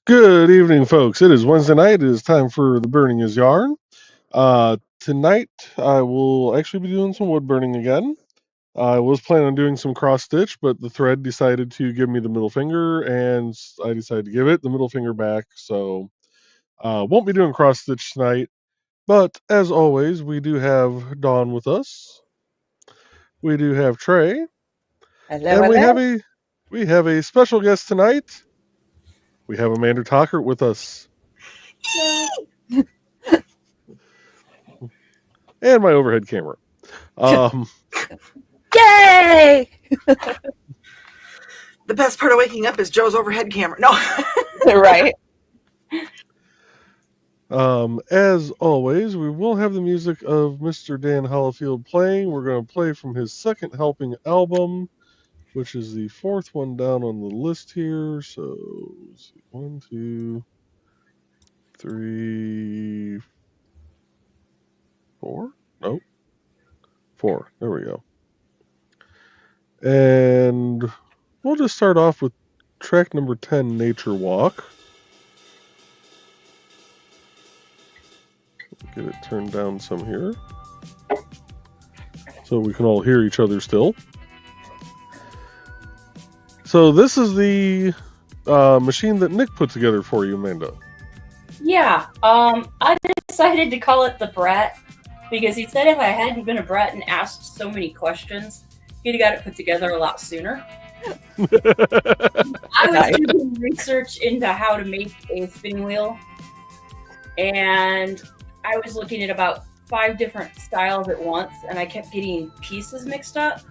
Good evening, folks. It is Wednesday night. It is time for the Burning is Yarn. Tonight, I will actually be doing some wood burning again. I was planning on doing some cross stitch, but the thread decided to give me the middle finger, and I decided to give it the middle finger back. So, won't be doing cross stitch tonight. But as always, we do have Dawn with us. We do have Trey, Hello, and hello. we have a special guest tonight. We have Amanda Talkert with us, and my overhead camera. Um, Yay! The best part of waking up is Joe's overhead camera. No. Right? As always, we will have the music of Mr. Dan Hollifield playing. We're going to play from his second helping album, which is the fourth one down on the list here. So, let's see. 1, 2, 3, 4? Nope. 4. There we go. And we'll just start off with track number 10, Nature Walk. Get it turned down some here, so we can all hear each other still. So this is the machine that Nick put together for you, Amanda. Yeah, I decided to call it the Brat because he said if I hadn't been a brat and asked so many questions, he'd have got it put together a lot sooner. I was doing research into how to make a spinning wheel, and I was looking at about 5 different styles at once, and I kept getting pieces mixed up.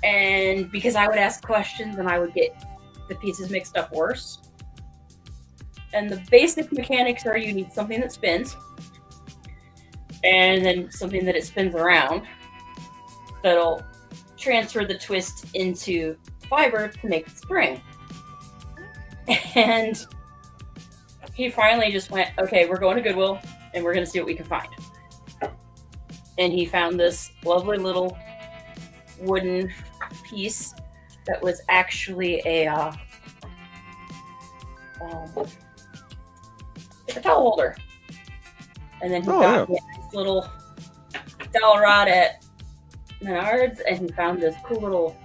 And because I would ask questions and I would get the pieces mixed up worse. And the basic mechanics are you need something that spins, and then something that it spins around that'll transfer the twist into fiber to make the spring. And he finally just went, okay, we're going to Goodwill and we're going to see what we can find. And he found this lovely little wooden piece that was actually it's a towel holder. And then he got this little dowel rod at Menards, and he found this cool little,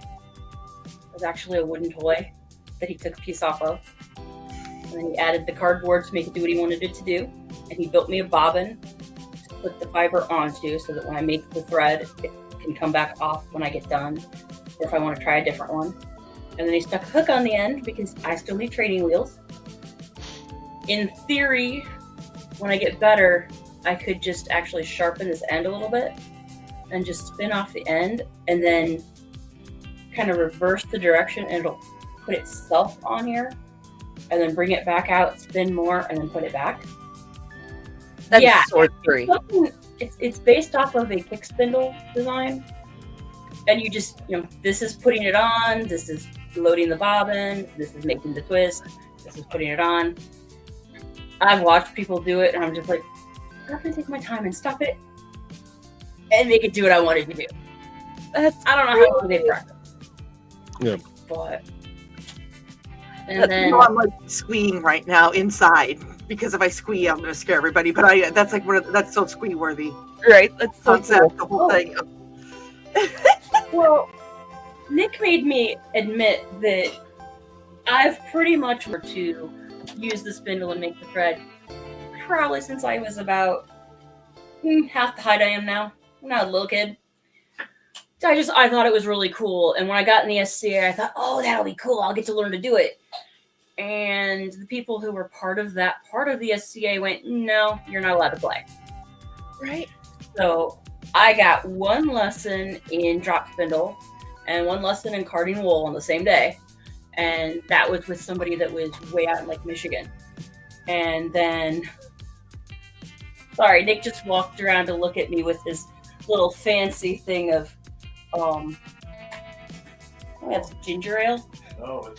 it was actually a wooden toy that he took a piece off of. And then he added the cardboard to make it do what he wanted it to do. And he built me a bobbin to put the fiber onto so that when I make the thread, it can come back off when I get done, or if I want to try a different one. And then he stuck a hook on the end because I still need training wheels. In theory, when I get better, I could just actually sharpen this end a little bit and just spin off the end and then kind of reverse the direction, and it'll put itself on here and then bring it back out, spin more, and then put it back. That's sorcery. It's based off of a kick spindle design. And you just, this is putting it on, this is loading the bobbin, this is making the twist, this is putting it on. I've watched people do it, and I'm just like, I'm going to take my time and stop it and make it do what I wanted to do. I don't know how they practice. Yeah. But, and then I'm like squeeing right now inside, because if I squee, I'm going to scare everybody. But that's like that's so squee worthy. Right? That's so cool. The whole thing. Well, Nick made me admit that I've pretty much learned to use the spindle and make the thread probably since I was about half the height I am now. I'm not a little kid. I thought it was really cool. And when I got in the SCA, I thought, oh, that'll be cool. I'll get to learn to do it. And the people who were part of that part of the SCA went, no, you're not allowed to play. Right. So I got one lesson in drop spindle and one lesson in carding wool on the same day. And that was with somebody that was way out in Lake Michigan. And then, sorry, Nick just walked around to look at me with his little fancy thing of, that's ginger ale. No,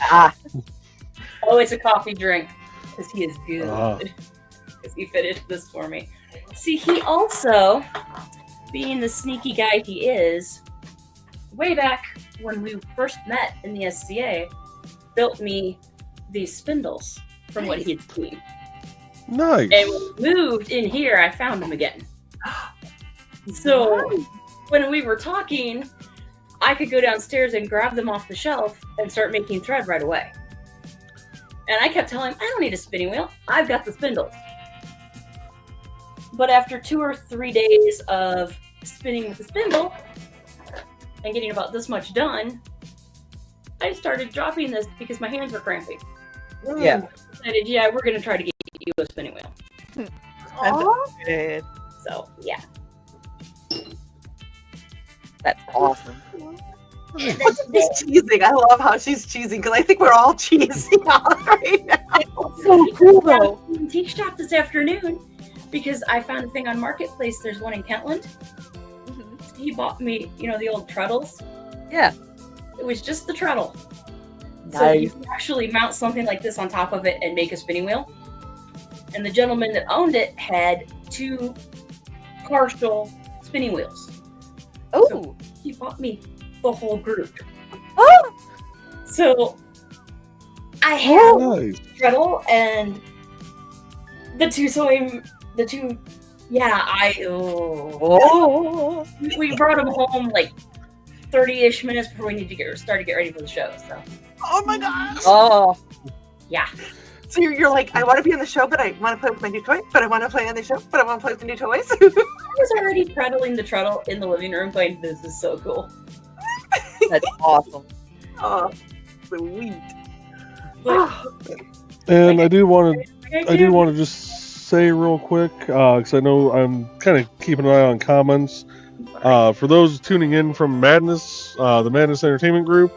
It's a coffee drink, because he is good. Because he finished this for me. See, he also, being the sneaky guy he is, way back when we first met in the SCA, built me these spindles from what he had seen. Nice. And when we moved in here, I found him again. So when we were talking, I could go downstairs and grab them off the shelf and start making thread right away. And I kept telling him, I don't need a spinning wheel. I've got the spindles. But after 2 or 3 days of spinning with the spindle and getting about this much done, I started dropping this because my hands were cramping. Yeah. I decided, yeah, we're going to try to get you a spinning wheel. Good. So, yeah. That's awesome. She's cheesing. I love how she's cheesing because I think we're all cheesing right now. So cool though. Antique shop this afternoon because I found a thing on Marketplace. There's one in Kentland. He bought me, the old treadles. Yeah. It was just the treadle. Nice. So you can actually mount something like this on top of it and make a spinning wheel. And the gentleman that owned it had 2 partial spinning wheels. Oh. So he bought me the whole group. Oh. So I have Nice. treadle and the 2 sewing, Oh. we brought them home like 30-ish minutes before we need to start to get ready for the show. So Oh my gosh. Oh. yeah. So you're like, I want to be on the show, but I want to play with my new toy, but I want to play on the show, but I want to play with the new toys. I was already treadling the treadle in the living room going, this is so cool. That's awesome. Oh, sweet. But, And I do want to like I do want to just say real quick, because I know I'm kind of keeping an eye on comments. For those tuning in from Madness, the Madness Entertainment Group,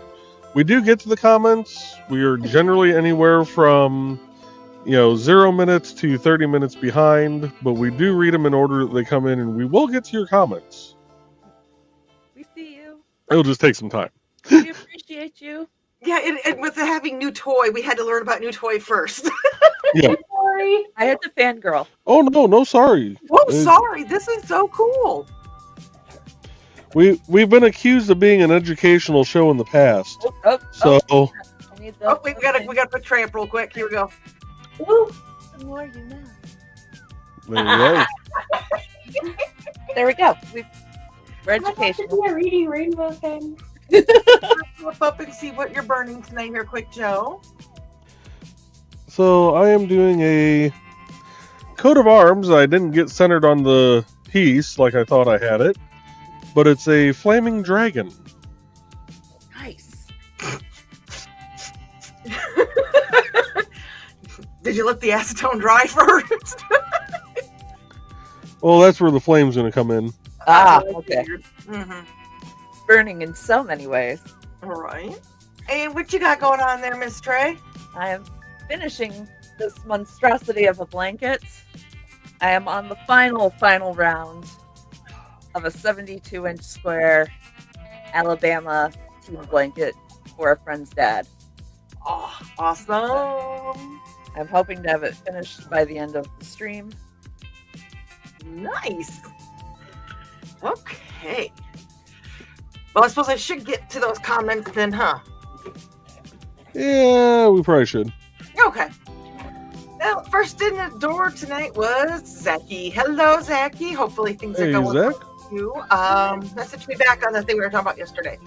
we do get to the comments. We are generally anywhere from 0 minutes to 30 minutes behind, but we do read them in order that they come in, and we will get to your comments. We see you. It'll just take some time. We appreciate you. Yeah, and with having new toy, we had to learn about new toy first. Yeah. Sorry. I had to fangirl. Oh no, sorry. Oh, sorry. This is so cool. We've been accused of being an educational show in the past, so I need the Oh, we gotta put Tramp real quick. Here we go. Woo. The more you know. there you go. There we go. We're I'd like to educational. be a reading rainbow thing. Flip up and see what you're burning tonight here quick, Joe. So I am doing a coat of arms. I didn't get centered on the piece like I thought I had it, but it's a flaming dragon. Nice. Did you let the acetone dry first? Well, that's where the flame's going to come in. Ah, okay. Mm-hmm. Burning in so many ways. All right. And what you got going on there, Miss Trey? I am finishing this monstrosity of a blanket. I am on the final round of a 72-inch square Alabama team blanket for a friend's dad. Oh, awesome. I'm hoping to have it finished by the end of the stream. Nice. Okay. Well, I suppose I should get to those comments then, huh? Yeah, we probably should. Okay. Well, first in the door tonight was Zachy. Hello, Zachy. Hopefully things Hey, are going Zach. well for you. Message me back on the thing we were talking about yesterday.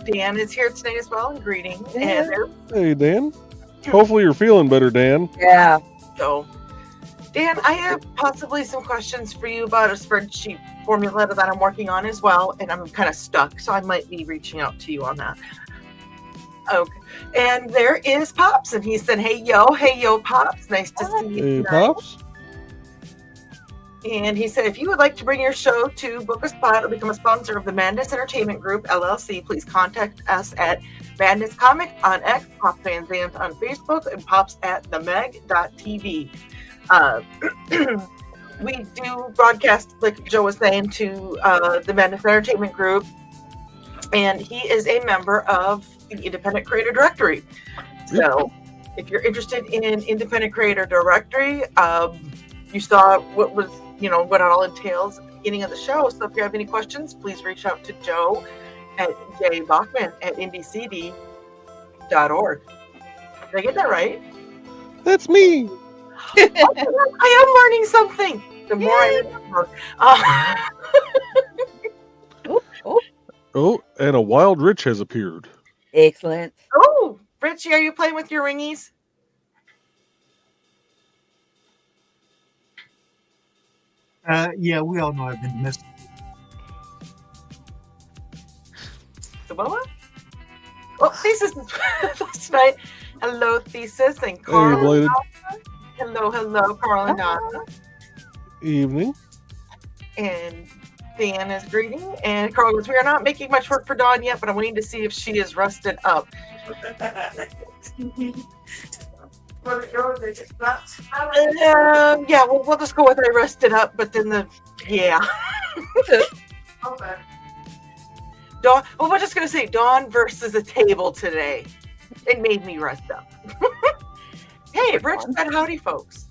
Dan is here tonight as well, and greeting. Yeah. And Hey, Dan. Hopefully you're feeling better, Dan. Yeah. so, Dan, I have possibly some questions for you about a spreadsheet formula that I'm working on as well, and I'm kind of stuck, so I might be reaching out to you on that. Okay. And there is Pops, and he said, hey, yo, Pops. Nice to see you Hey, tonight. Pops. And he said, if you would like to bring your show to book a spot or become a sponsor of the Madness Entertainment Group, LLC, please contact us at Madness Comic on X, Pops Van Zandt on Facebook, and pops at themeg.tv. We do broadcast, like Joe was saying, to the Madness Entertainment Group, and he is a member of the Independent Creator Directory. So if you're interested in Independent Creator Directory, you saw what was, what it all entails at the beginning of the show. So if you have any questions, please reach out to Joe at jbachman@ndcd.org. Did I get that right? That's me. I am learning something. The more I remember. Oh, and a wild Rich has appeared. Excellent. Oh, Richie, are you playing with your ringies? Yeah, we all know I've been missed. Samoa? Oh, Thesis is with us tonight. Hello, Thesis and Carl. Hey, Bladed. Hello, Carl and Donna. Evening. And Dan is greeting. And Carl goes, we are not making much work for Dawn yet, but I'm waiting to see if she is rusted up. Yeah, we'll just go with I rusted up, but then Dawn. Well, we're just gonna say Dawn versus a table today. It made me rust up. Hey, Rich said howdy, folks.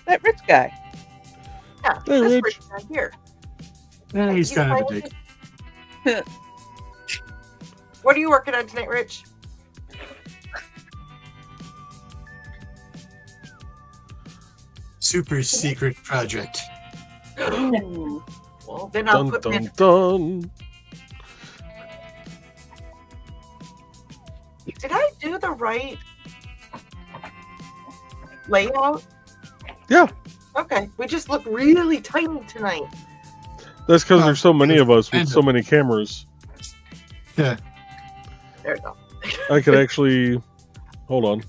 That rich guy. Yeah, Hey, this Rich. Rich guy here. He's kind of a dick. What are you working on tonight, Rich? Super secret project. Well, then I'll Dun put dun dun. Did I do the right layout? Yeah. Okay. We just look really tiny tonight. That's because there's so many of us with so many cameras. Yeah. There we go. I could actually hold on.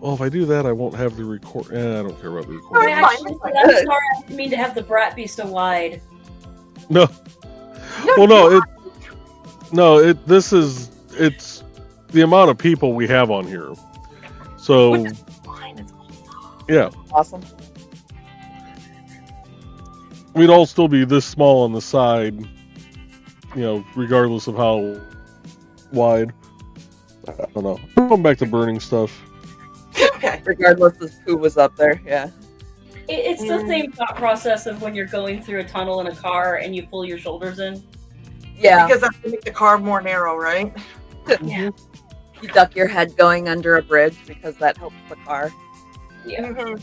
Well, if I do that, I won't have the record. I don't care about the Oh, recording. it's fine, Actually, it's fine. I'm sorry, I didn't mean to have the brat be so wide. No. Well, no. It's the amount of people we have on here. So Which is fine. It's yeah, Awesome. we'd all still be this small on the side, regardless of how wide. I don't know. Going back to burning stuff. okay. Regardless of who was up there. Yeah. It's the same thought process of when you're going through a tunnel in a car and you pull your shoulders in. Yeah. Because that's to make the car more narrow, right? Yeah. You duck your head going under a bridge because that helps the car. Yeah. Mhm.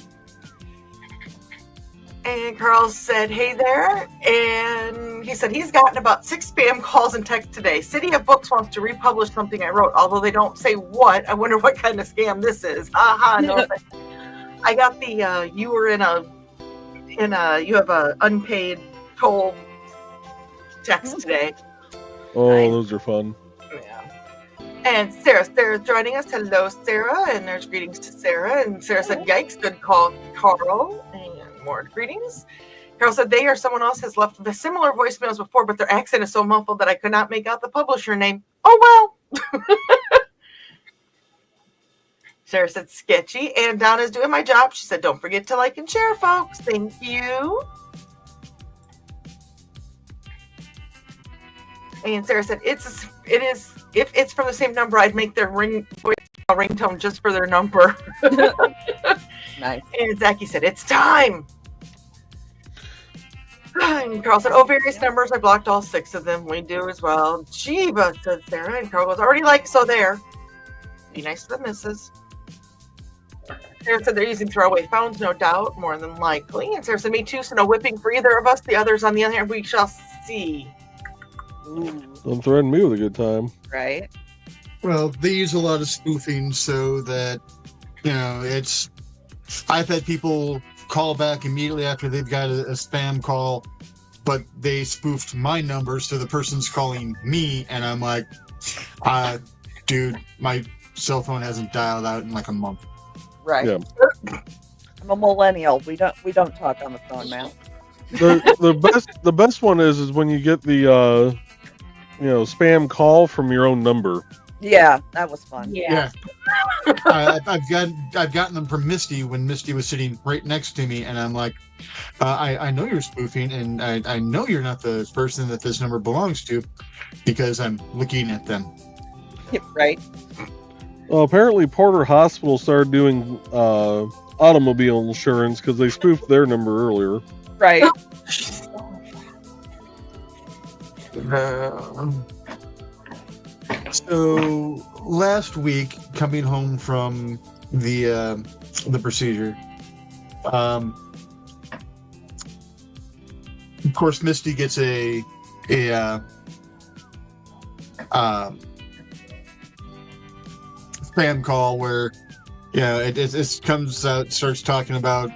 And Carl said, hey there. And he said he's gotten about 6 spam calls and texts today. City of Books wants to republish something I wrote, although they don't say what. I wonder what kind of scam this is. Aha, no. I got the, you were you have a unpaid toll text today. Oh, Nice. those are fun. Yeah. And Sarah's joining us. Hello, Sarah. And there's greetings to Sarah. And Sarah said, yikes, good call, Carl. And more greetings. Carol said they or someone else has left the similar voicemails before, but their accent is so muffled that I could not make out the publisher name. Oh, well. Sarah said, sketchy. And Donna's doing my job. She said, don't forget to like and share, folks. Thank you. And Sarah said, it is, if it's from the same number, I'd make their ringtone just for their number. Nice. And Zachy said, it's time. And Carl said, oh, various numbers. I blocked all 6 of them. We do as well. Jeeba, said Sarah. And Carl goes, already like, so there. Be nice to the missus. Sarah said they're using throwaway phones, no doubt, more than likely. And Sarah said, me too, so no whipping for either of us. The others, on the other hand, we shall see. Ooh, Don't threaten me with a good time. right? Well, they use a lot of spoofing so that, it's. I've had people call back immediately after they've got a spam call, but they spoofed my number, so the person's calling me, and I'm like, dude, my cell phone hasn't dialed out in like a month. Right. Yeah. I'm a millennial. We don't talk on the phone, man. The best one is when you get the spam call from your own number. Yeah, that was fun. Yeah. I've gotten them from Misty when Misty was sitting right next to me, and I'm like, I know you're spoofing, and I know you're not the person that this number belongs to, because I'm looking at them. Right. Well, apparently Porter Hospital started doing automobile insurance because they spoofed their number earlier. Right. So last week, coming home from the procedure, of course, Misty gets a spam call where it comes out, starts talking about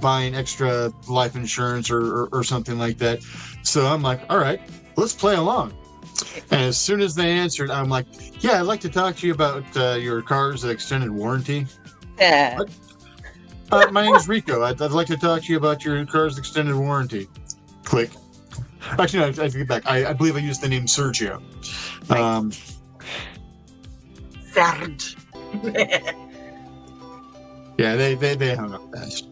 buying extra life insurance or something like that. So I'm like, all right, let's play along. And as soon as they answered, I'm like, yeah, I'd like to talk to you about your car's extended warranty. Yeah. My name is Rico. I'd like to talk to you about your car's extended warranty. Click. Actually, no, I take it back. I believe I used the name Sergio. Savage. Yeah, they hung up fast.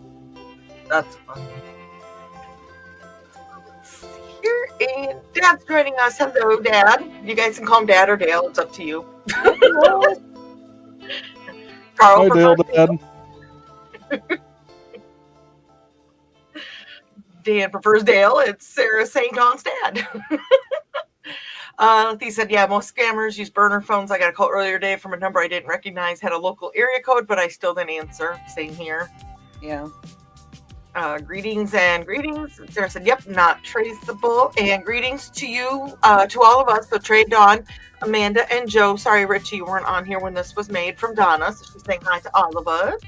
That's funny. Here, and Dad's joining us. Hello, Dad. You guys can call him Dad or Dale. It's up to you. Carl. Hi, Dale, Dad. Dan prefers Dale. It's Sarah St. John's dad. He said, yeah, most scammers use burner phones. I got a call earlier today from a number I didn't recognize, had a local area code, but I still didn't answer. Same here. Yeah. Greetings and greetings. Sarah said, yep, not traceable. And greetings to you, to all of us. So Trey, Dawn, Amanda, and Joe. Sorry, Richie, you weren't on here when this was made, from Donna. So she's saying hi to all of us.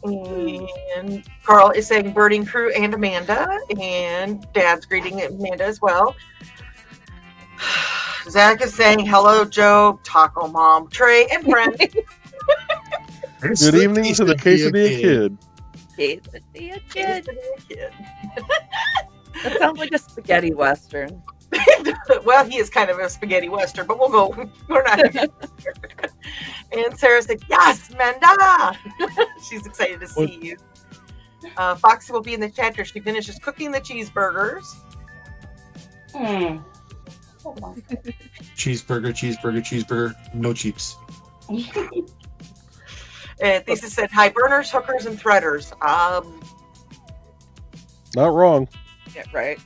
And Carl is saying birding crew and Amanda, and Dad's greeting Amanda as well. Zach is saying hello, Joe, Taco Mom, Trey, and friends. Good evening to the Quesadilla Kid. Quesadilla Kid. Quesadilla Kid. That sounds like a spaghetti western. Well, he is kind of a spaghetti western, but we'll go. We're not. And Sarah said, yes, Manda. She's excited to see you. Foxy will be in the chat after she finishes cooking the cheeseburgers. Cheeseburger, no cheeps. Thesis said, hi, burners, hookers, and threaders. Not wrong. Yeah, right.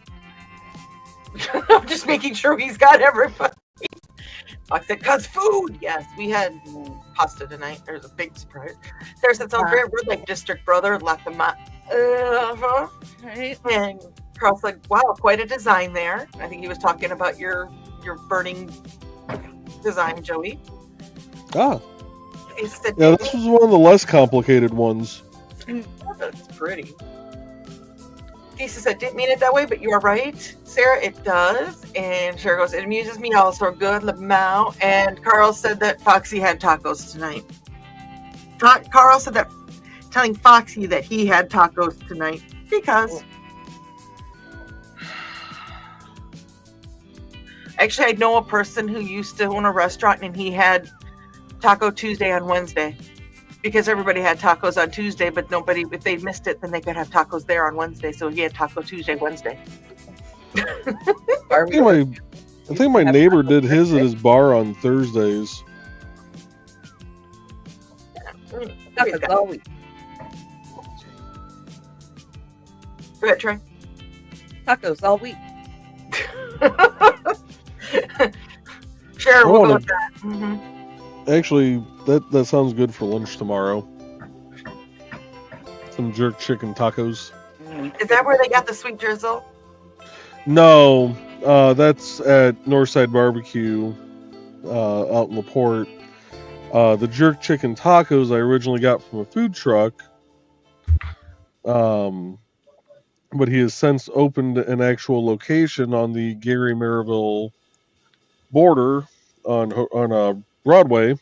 I'm just making sure he's got everybody. Fuck that, cause food. Yes, we had pasta tonight. There's a big surprise. Sarah said, sounds great. We're like district brother. Left them out. Right. And Carl's like, wow, quite a design there. I think he was talking about your burning design, Joey. Ah. He said, Yeah, this was one of the less complicated ones. that's pretty. Lisa said, didn't mean it that way, but you are right, Sarah, it does. And Sarah goes, it amuses me also. Good, Lamau. And Carl said that Foxy had tacos tonight. Carl said that, telling Foxy that he had tacos tonight because. Actually, I know a person who used to own a restaurant and he had Taco Tuesday on Wednesday. Because everybody had tacos on Tuesday, but nobody, if they missed it, then they could have tacos there on Wednesday. So he had Taco Tuesday, Wednesday. I think my neighbor did his at his bar on Thursdays. Tacos all week. Go ahead, Trey. Tacos all week. Sure, we'll go with that. Mm-hmm. Actually, that sounds good for lunch tomorrow. Some jerk chicken tacos. Is that where they got the sweet drizzle? No, that's at Northside Barbecue out in LaPorte. The jerk chicken tacos I originally got from a food truck. But he has since opened an actual location on the Gary-Maryville border on Broadway.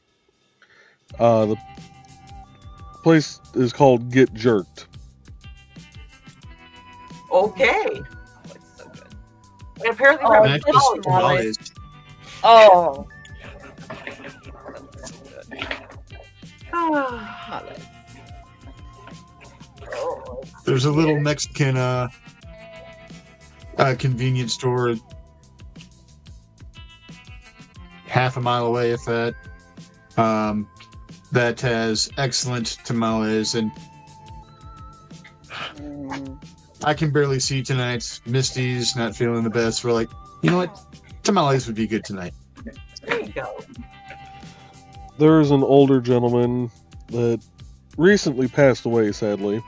The place is called Get Jerked. Okay. Looks so good. And apparently, Oh, we're tamales. Oh. Tamales. There's a little Mexican convenience store half a mile away, if that, that has excellent tamales, and I can barely see tonight. Misty's not feeling the best. We're like, you know what? Tamales would be good tonight. There you go. There is an older gentleman that recently passed away, sadly.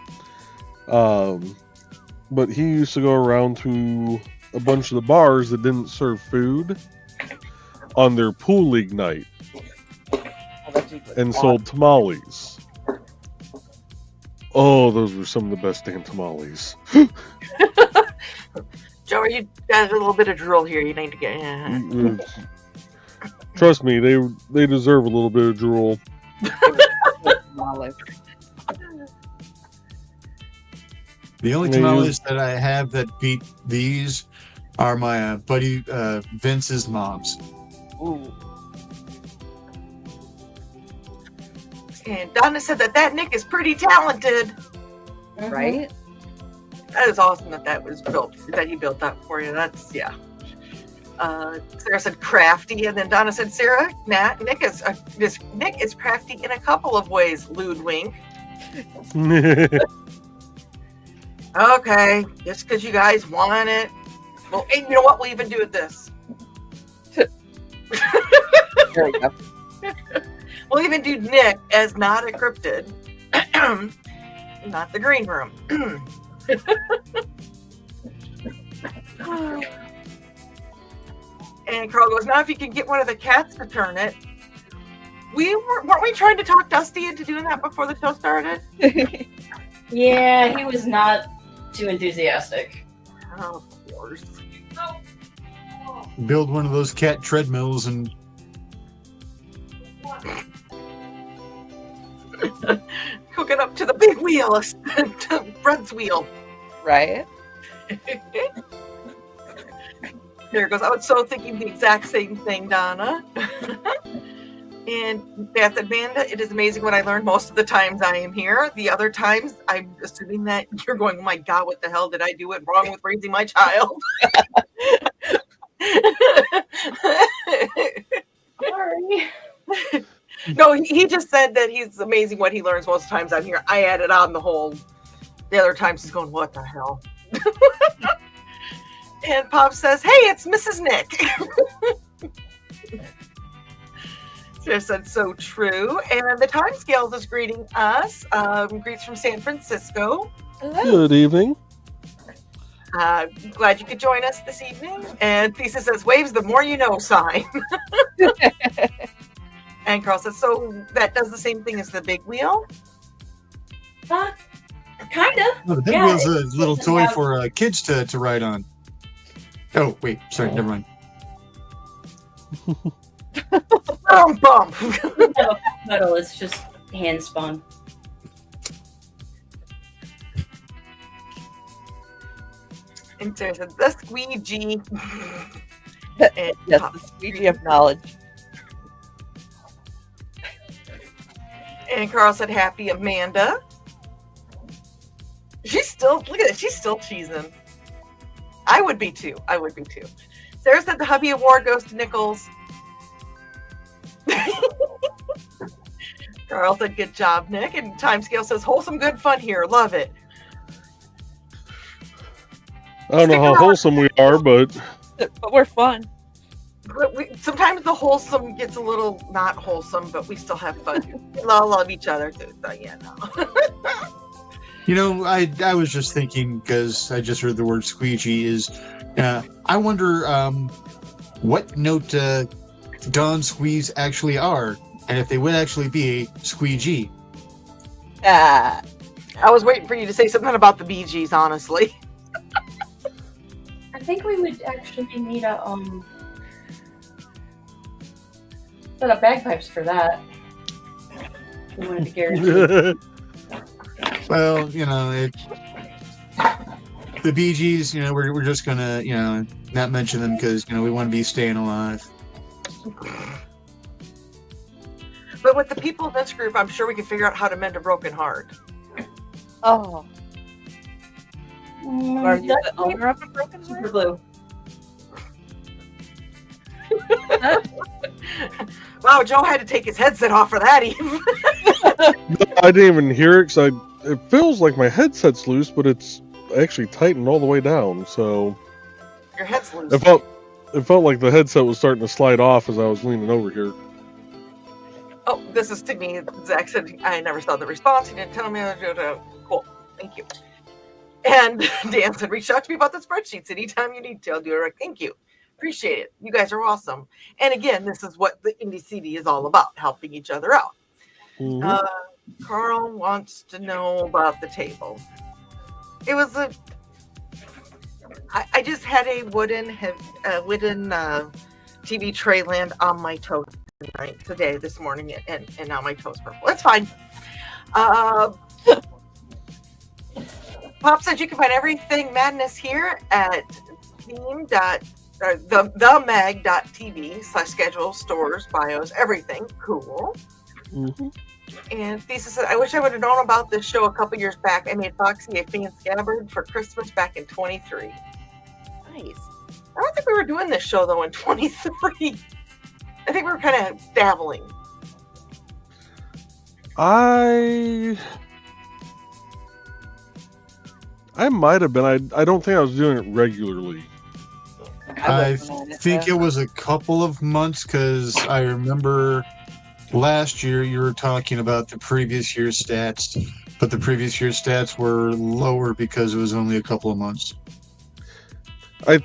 But he used to go around to a bunch of the bars that didn't serve food on their pool league night and sold tamales. Oh, those were some of the best damn tamales. Joe, you got a little bit of drool here. You need to get. Trust me, they deserve a little bit of drool. The only tamales that I have that beat these are my buddy Vince's mom's. Ooh. And Donna said that Nick is pretty talented. Right? That is awesome that was built, that he built that for you. That's, yeah. Sarah said crafty, and then Donna said, Sarah, Nick is crafty in a couple of ways, lewd wink. Okay, just because you guys want it. Well, and you know what? We'll even do it this. There we go. We'll even do Nick as not a cryptid. Not the green room. And Carl goes, now if you can get one of the cats to turn it. Weren't we trying to talk Dusty into doing that before the show started? Yeah, he was not too enthusiastic. Oh, of course. Build one of those cat treadmills and Hooking up to the big wheel, to Brett's wheel. Right? There it goes. I was so thinking the exact same thing, Donna. And Beth and Amanda, it is amazing what I learned most of the times I am here. The other times, I'm assuming that you're going, oh my God, what the hell did I do it wrong with raising my child? Sorry. No, he just said that he's amazing what he learns most of the times I'm here. I added on the other times he's going, what the hell? And Pop says, hey, it's Mrs. Nick. Just said so true. And the Time Scales is greeting us. Greets from San Francisco. Good evening. Glad you could join us this evening. And Thesis says, waves the more you know sign. And Carl says, so that does the same thing as the big wheel? Kind of. the big wheel's a little toy for kids to ride on. Oh, wait. Sorry, never mind. Bump. Metal, it's just hand spun. And Sarah said, the squeegee. And Yes, Pop- the squeegee of knowledge. And Carl said, happy Amanda. She's still, look at it, she's still cheesing. I would be too. Sarah said the hubby award goes to Nichols. Carl said, good job, Nick. And Timescale says, wholesome, good fun here. Love it. I don't know how wholesome we are, but But we're fun. But sometimes the wholesome gets a little not wholesome, but we still have fun. We all love each other too. So yeah, no. You know, I was just thinking, because I just heard the word squeegee, is I wonder what note Dawn squeeze actually are, and if they would actually be a squeegee. I was waiting for you to say something about the Bee Gees, honestly. I think we would actually need a set up bagpipes for that. We wanted to guarantee. Well, you know, the Bee Gees, you know, we're just gonna, you know, not mention them because, you know, we want to be staying alive. But with the people in this group, I'm sure we can figure out how to mend a broken heart. Oh, are you the owner of a broken Super heart? glue. Wow, Joe had to take his headset off for that even. I didn't even hear it because it feels like my headset's loose, but it's actually tightened all the way down, so Your head's loose. it felt like the headset was starting to slide off as I was leaning over here. Oh, this is to me. Zach said, I never saw the response. He didn't tell me. Cool. Thank you. And Dan said, reach out to me about the spreadsheets anytime you need to. I'll do it. Thank you. Appreciate it. You guys are awesome. And again, this is what the Indie CD is all about, helping each other out. Mm-hmm. Carl wants to know about the table. It was I just had a wooden TV tray land on my toast this morning, and now my toast purple. It's fine. Pop said you can find everything Madness here at themag.tv/schedule, stores, bios, everything. Cool. Mm-hmm. And Thesis said, I wish I would have known about this show a couple years back. I made Foxy a fan scabbard for Christmas back in 23. Nice. I don't think we were doing this show though in 23. I think we were kind of dabbling. I might have been. I don't think I was doing it regularly. I think it was a couple of months, because I remember last year you were talking about the previous year's stats, but the previous year's stats were lower because it was only a couple of months. I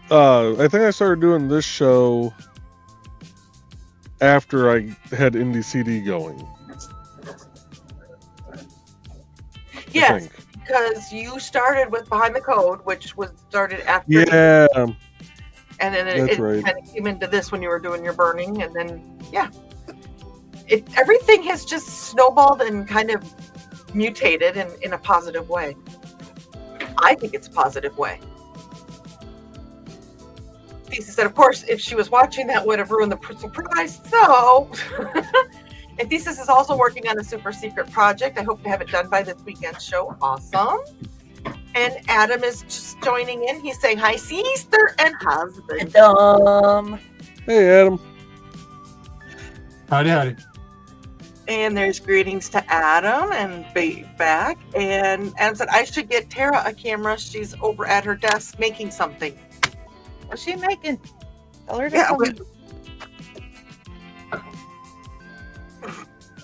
think I started doing this show after I had Indie CD going. Yes, because you started with Behind the Code, which was started after. Yeah. And then it right. kind of came into this when you were doing your burning, and then everything has just snowballed and kind of mutated in a positive way. I think it's a positive way. Thesis said, of course, if she was watching, that would have ruined the surprise. So, and Thesis is also working on a super secret project. I hope to have it done by this weekend's show. Awesome. And Adam is just joining in. He's saying hi, sister and husband. Hey, Adam. Howdy. And there's greetings to Adam and back. And Adam said, I should get Tara a camera. She's over at her desk making something. What's she making? Tell her to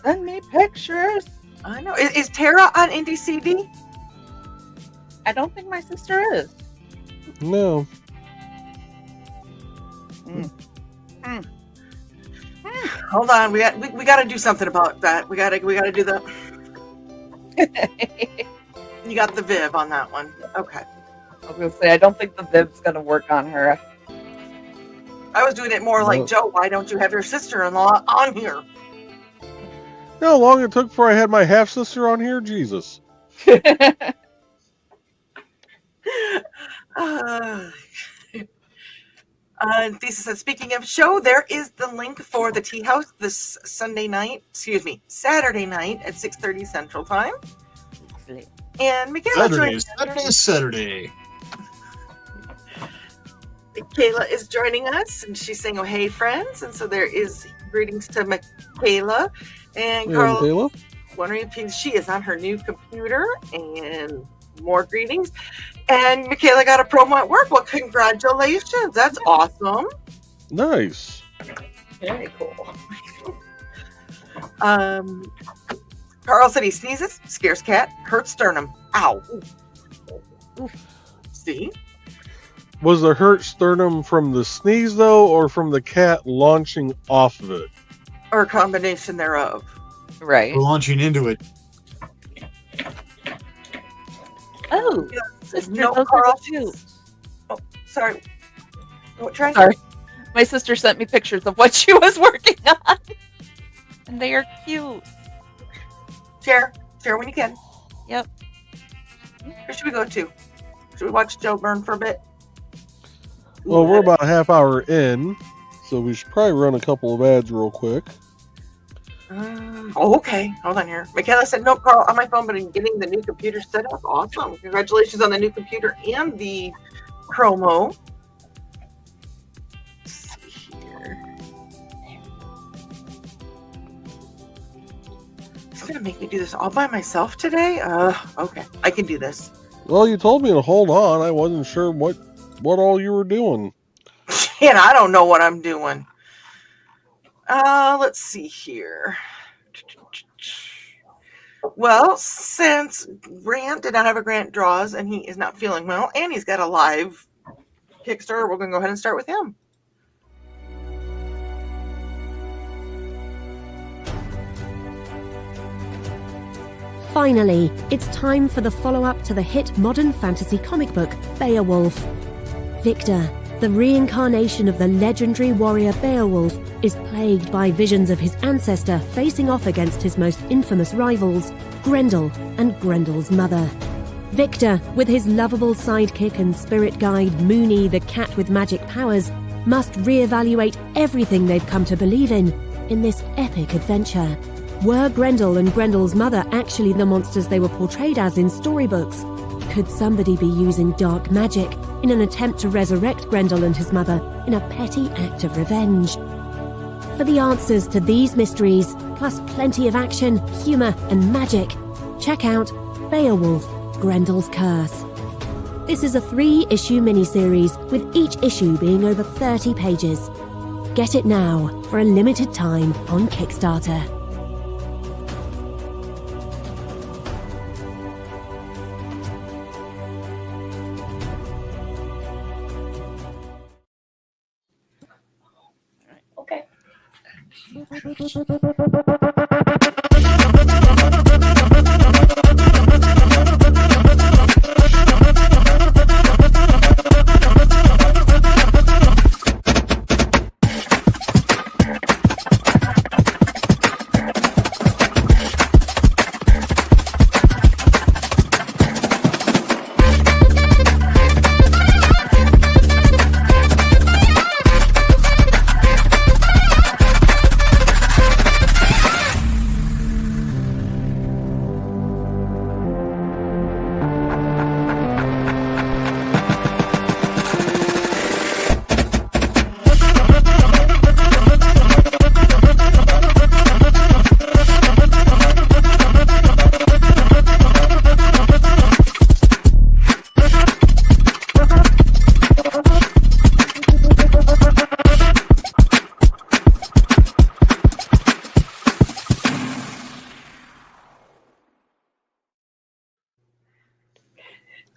send me pictures. I know. Is Tara on Indie CD? I don't think my sister is. No. Hold on, we got to do something about that. We got to do that. You got the Viv on that one. Okay. I was gonna say I don't think the Viv's gonna work on her. I was doing it more like, Joe, why don't you have your sister-in-law on here? You know how long it took before I had my half sister on here? Jesus. Thesis said, speaking of show, there is the link for the Tea House this Saturday night at 6:30 Central Time. And Michaela Saturday. Michaela is joining us, and she's saying, oh, hey, friends. And so there is greetings to Michaela. And Carl, wondering if she is on her new computer, and more greetings. And Michaela got a promo at work. Well, congratulations. That's awesome. Nice. Very cool. Carl said he sneezes, scares cat, hurts sternum. Ow. Oof. See? Was the hurt sternum from the sneeze, though, or from the cat launching off of it? Or a combination thereof. Right. Launching into it. Oh. Sister, no, Carl. Oh, sorry. What, try? Sorry. My sister sent me pictures of what she was working on. And they are cute. Share when you can. Yep. Where should we go to? Should we watch Joe burn for a bit? Well, we're about a half hour in, so we should probably run a couple of ads real quick. Okay. Hold on here. Michaela said, no, Carl, on my phone, but I'm getting the new computer set up. Awesome. Congratulations on the new computer and the promo. Let's see here. It's going to make me do this all by myself today? Okay. I can do this. Well, you told me to hold on. I wasn't sure what all you were doing. And I don't know what I'm doing. Let's see here. Well, since Grant did not have a Grant Draws and he is not feeling well, and he's got a live Kickstarter, we're going to go ahead and start with him. Finally, it's time for the follow-up to the hit modern fantasy comic book, Beowulf. Victor, the reincarnation of the legendary warrior Beowulf, is plagued by visions of his ancestor facing off against his most infamous rivals, Grendel and Grendel's mother. Victor, with his lovable sidekick and spirit guide Moony the cat with magic powers, must reevaluate everything they've come to believe in this epic adventure. Were Grendel and Grendel's mother actually the monsters they were portrayed as in storybooks? Could somebody be using dark magic in an attempt to resurrect Grendel and his mother in a petty act of revenge? For the answers to these mysteries, plus plenty of action, humour and magic, check out Beowulf, Grendel's Curse. This is a 3-issue miniseries, with each issue being over 30 pages. Get it now for a limited time on Kickstarter. Okay.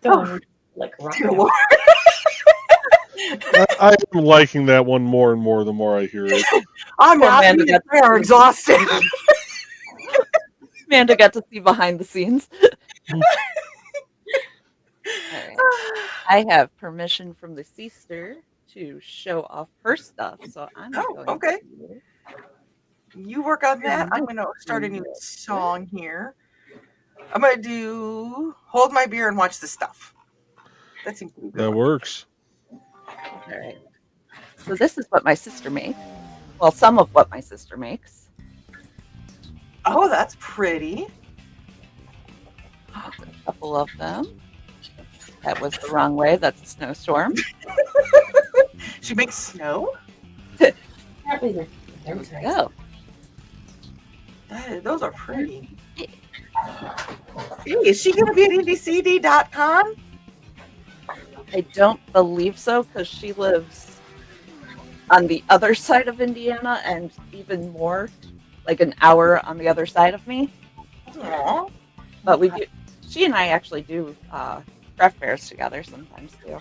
Oh, like rock dear it out. Lord. I am liking that one more and more the more I hear it. I'm Poor not Amanda even got there, exhausted. Amanda got to see behind the scenes. All right. I have permission from the sister to show off her stuff, so I'm Oh, going okay. to You work on that. I'm going to start a new song here. I'm going to do Hold My Beer and Watch the Stuff. That seems to be That good. works. All right. So this is what my sister makes. Well, some of what my sister makes. Oh, that's pretty. That's a couple of them. That was the wrong way. That's a snowstorm. She makes snow? Apparently they're There we nice. go. Those are pretty. Hey, is she going to be at IndieCD.com? I don't believe so, because she lives on the other side of Indiana, and even more, like an hour on the other side of me. Aw. But we do. She and I actually do craft fairs together sometimes too.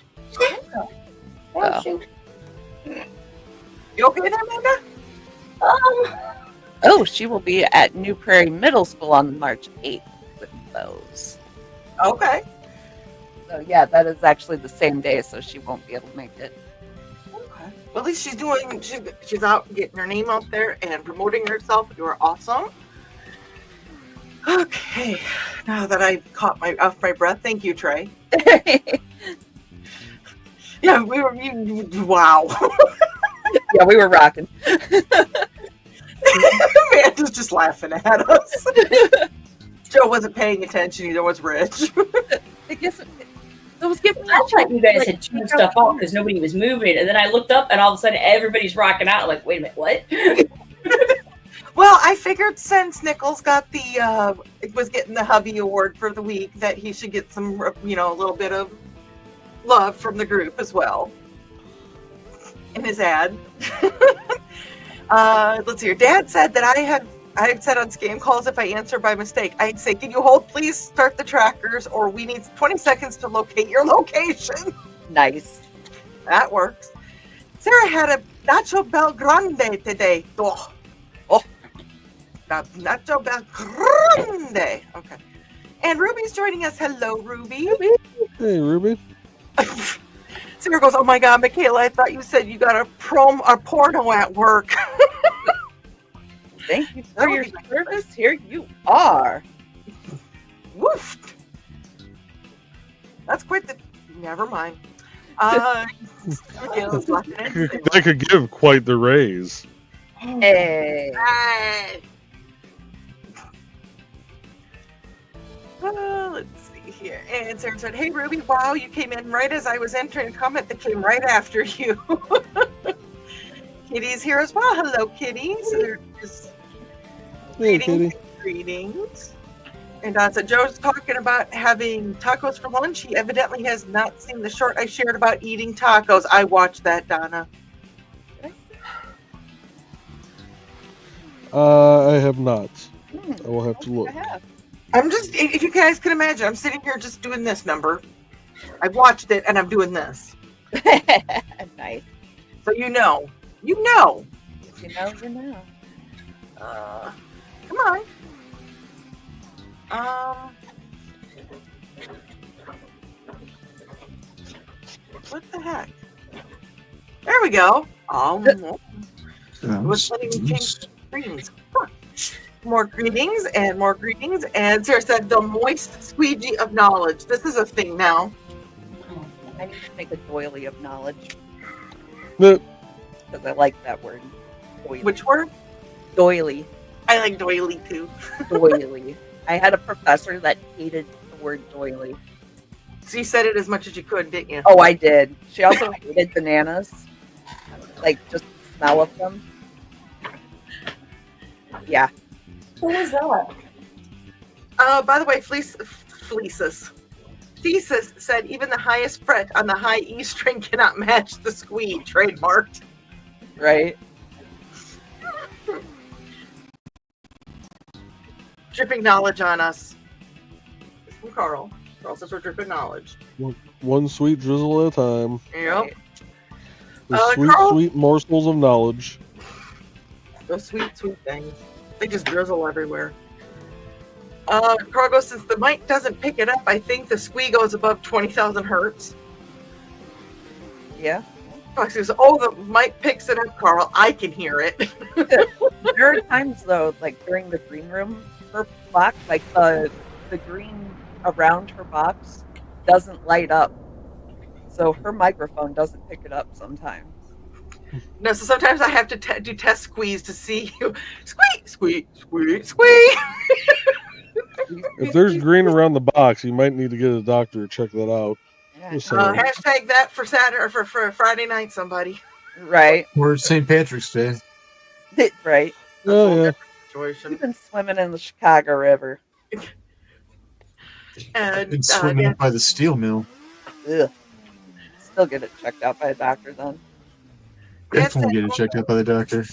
Oh, shoot. You okay there, Amanda? Oh, she will be at New Prairie Middle School on March 8th with those. Okay. So yeah, that is actually the same day, so she won't be able to make it. Okay. Well, at least she's out getting her name out there and promoting herself. You are awesome. Okay. Now that I caught off my breath, thank you, Trey. Yeah, wow. Yeah, we were rocking. Amanda's just laughing at us. Joe wasn't paying attention, neither was Rich. I guess those gift I thought you guys had turned stuff off because nobody was moving, and then I looked up, and all of a sudden everybody's rocking out. I'm like, wait a minute, what? Well, I figured since Nichols got was getting the hubby award for the week, that he should get some, a little bit of love from the group as well in his ad. Let's see. Your dad said that I had said on scam calls, if I answer by mistake, I'd say, "Can you hold? Please start the trackers, or we need 20 seconds to locate your location." Nice. That works. Sarah had a Nacho Bel Grande today. Oh, Nacho Bel Grande. Okay. And Ruby's joining us. Hello, Ruby. Hey, Ruby. Sarah goes, "Oh my God, Michaela, I thought you said you got a porno at work." Thank you for your service. Here you are. Woof. That's quite the. Never mind. Michaela's laughing at me. That could give quite the raise. Hey. Hi. Let's see here. And Sarah said, "Hey, Ruby, wow, you came in right as I was entering a comment that came right after you." Kitty's here as well. Hello, Kitty. So they're just Hey, Kitty. greetings. And so Joe's talking about having tacos for lunch. He evidently has not seen the short I shared about eating tacos. I watched that, Donna. I have not. I will have to look. I have. I'm just, if you guys can imagine, I'm sitting here just doing this number. I've watched it and I'm doing this. Nice. So you know. You know. You know, you know. Come on. What the heck? There we go. Was letting me change screens. Huh. More greetings and more greetings. And Sarah said, "The moist squeegee of knowledge." This is a thing now. I need to make a doily of knowledge No, because I like that word. Doily. Which word? Doily? I like doily too. Doily. I had a professor that hated the word doily. So you said it as much as you could, didn't you? Oh, I did. She also hated bananas. Like, just the smell of them. Yeah. Who was that? By the way, Thesis said even the highest fret on the high E string cannot match the squeeze. Trademarked. Right? Dripping knowledge on us. It's from Carl. Carl says we're dripping knowledge. one sweet drizzle at a time. Yep. Right. The sweet, Carl? sweet morsels of knowledge. Those sweet, sweet things. They just drizzle everywhere. Carl goes, since the mic doesn't pick it up, I think the squee goes above 20,000 hertz. Yeah. Fox goes, oh, the mic picks it up, Carl. I can hear it. There are times, though, like during the green room, her box, like the green around her box doesn't light up. So her microphone doesn't pick it up sometimes. No, so sometimes I have to do test squeeze to see you. Squeak, squeak, squeak, squeak. If there's green around the box, you might need to get a doctor to check that out. Yeah. Just saying. Hashtag that for Saturday or for Friday night, somebody. Right. Or St. Patrick's Day. Right. Oh, yeah. Situation. You've been swimming in the Chicago River. And Been swimming up by the steel mill. Ugh. Still get it checked out by a doctor then. Definitely get it checked out by the doctor.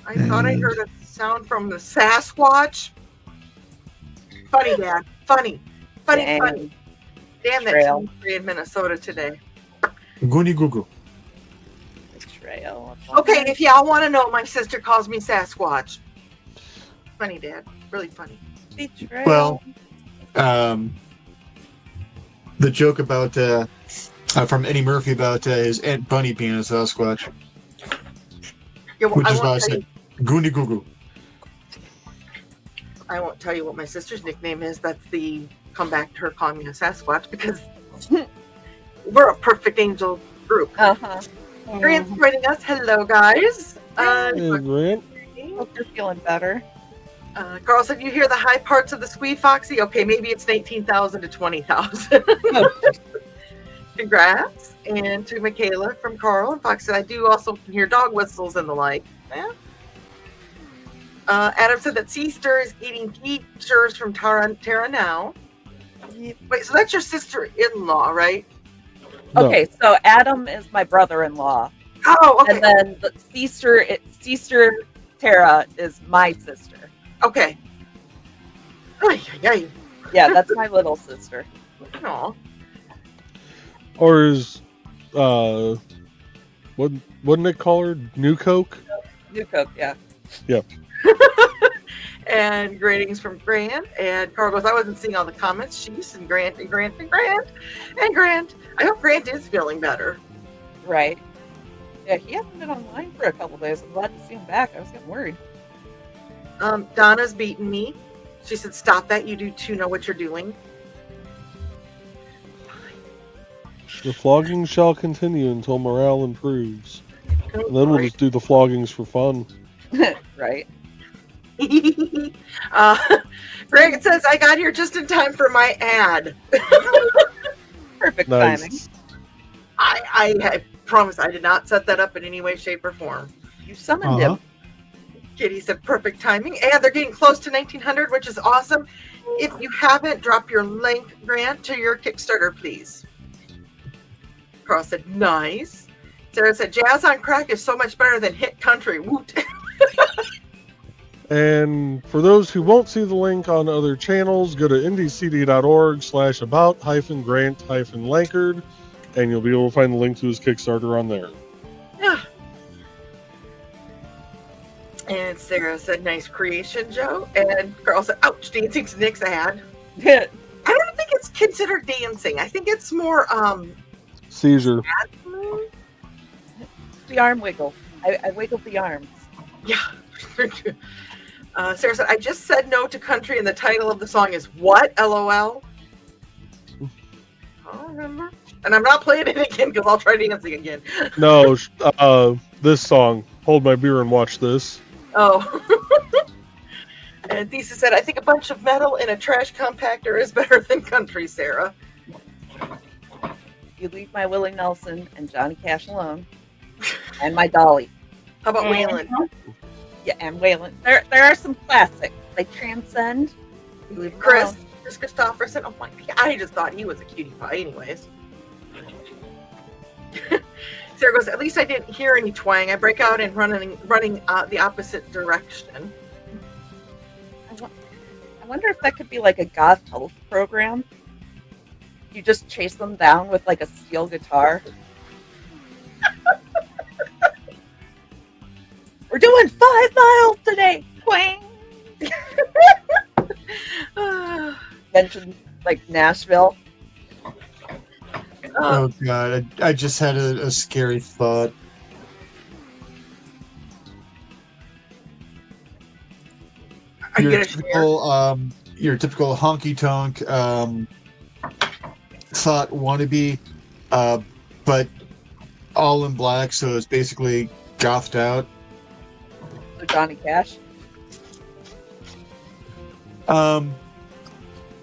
I thought I heard a sound from the Sasquatch. Funny, Dad. Funny. Funny, Dang. funny. Damn, that Trail. seems free in Minnesota today. Goony Google. Betrayal. Okay, if y'all want to know, my sister calls me Sasquatch. Funny, Dad. Really funny. Betrayal. Well, the joke about from Eddie Murphy about his Aunt Bunny being a Sasquatch, Yeah, well, which I is why I won't tell said Goony Google. I won't tell you what my sister's nickname is. That's the come back to her calling me a Sasquatch because we're a perfect angel group. Uh-huh. Grant's joining us. Hello, guys. Hey, Grant. Hope you're feeling better. Carl said, you hear the high parts of the squee, Foxy? Okay, maybe it's 18,000 to 20,000. Congrats. And to Michaela from Carl. And Fox said, I do also hear dog whistles and the like. Yeah. Adam said that sister is eating teachers from Terra now. Wait, so that's your sister-in-law, right? No. Okay, so Adam is my brother-in-law, Oh, okay. and then the sister Tara is my sister. Okay. Ay, ay, ay. Yeah, that's my little sister. Aw. Or is what Nick call her? New Coke? New Coke, yeah. And greetings from Grant. And Carl goes, I wasn't seeing all the comments. She's and Grant and Grant and Grant and Grant. I hope Grant is feeling better. Right. Yeah, he hasn't been online for a couple days. I'm glad to see him back. I was getting worried. Donna's beaten me. She said, stop that. You do too know what you're doing. The flogging shall continue until morale improves. And then we'll just do the floggings for fun. Right. Greg says, I got here just in time for my ad. Perfect timing. Nice. I promise I did not set that up in any way, shape, or form. You summoned him. Kitty said, perfect timing. And they're getting close to 1900, which is awesome. If you haven't, drop your link, Grant, to your Kickstarter, please. Carl said, nice. Sarah said, jazz on crack is so much better than hit country. Woot. And for those who won't see the link on other channels, go to indiecd.org/about-grant-lankard, and you'll be able to find the link to his Kickstarter on there. Yeah. And Sarah said, nice creation, Joe. And Carl said, ouch, dancing to Nick's ad. I don't think it's considered dancing. I think it's more Seizure. The arm wiggle. I wiggled the arms. Yeah. Sarah said, I just said no to country and the title of the song is what? LOL. I don't remember. And I'm not playing it again because I'll try dancing again. No, this song. Hold my beer and watch this. Oh. And Thesis said, I think a bunch of metal in a trash compactor is better than country, Sarah. You leave my Willie Nelson and Johnny Cash alone. And my Dolly. How about Waylon? Yeah, and Waylon. There are some classics. They transcend. You leave them Chris alone. Christopherson. Oh my God. I just thought he was a cutie pie anyways. Sarah goes, at least I didn't hear any twang. I break out and running the opposite direction. I wonder if that could be like a goth health program. You just chase them down with like a steel guitar. We're doing 5 miles today. Twang. Mentioned like Nashville. Oh God, I just had a scary thought. Your typical honky tonk thought wannabe, but all in black, so it's basically gothed out. So Johnny Cash.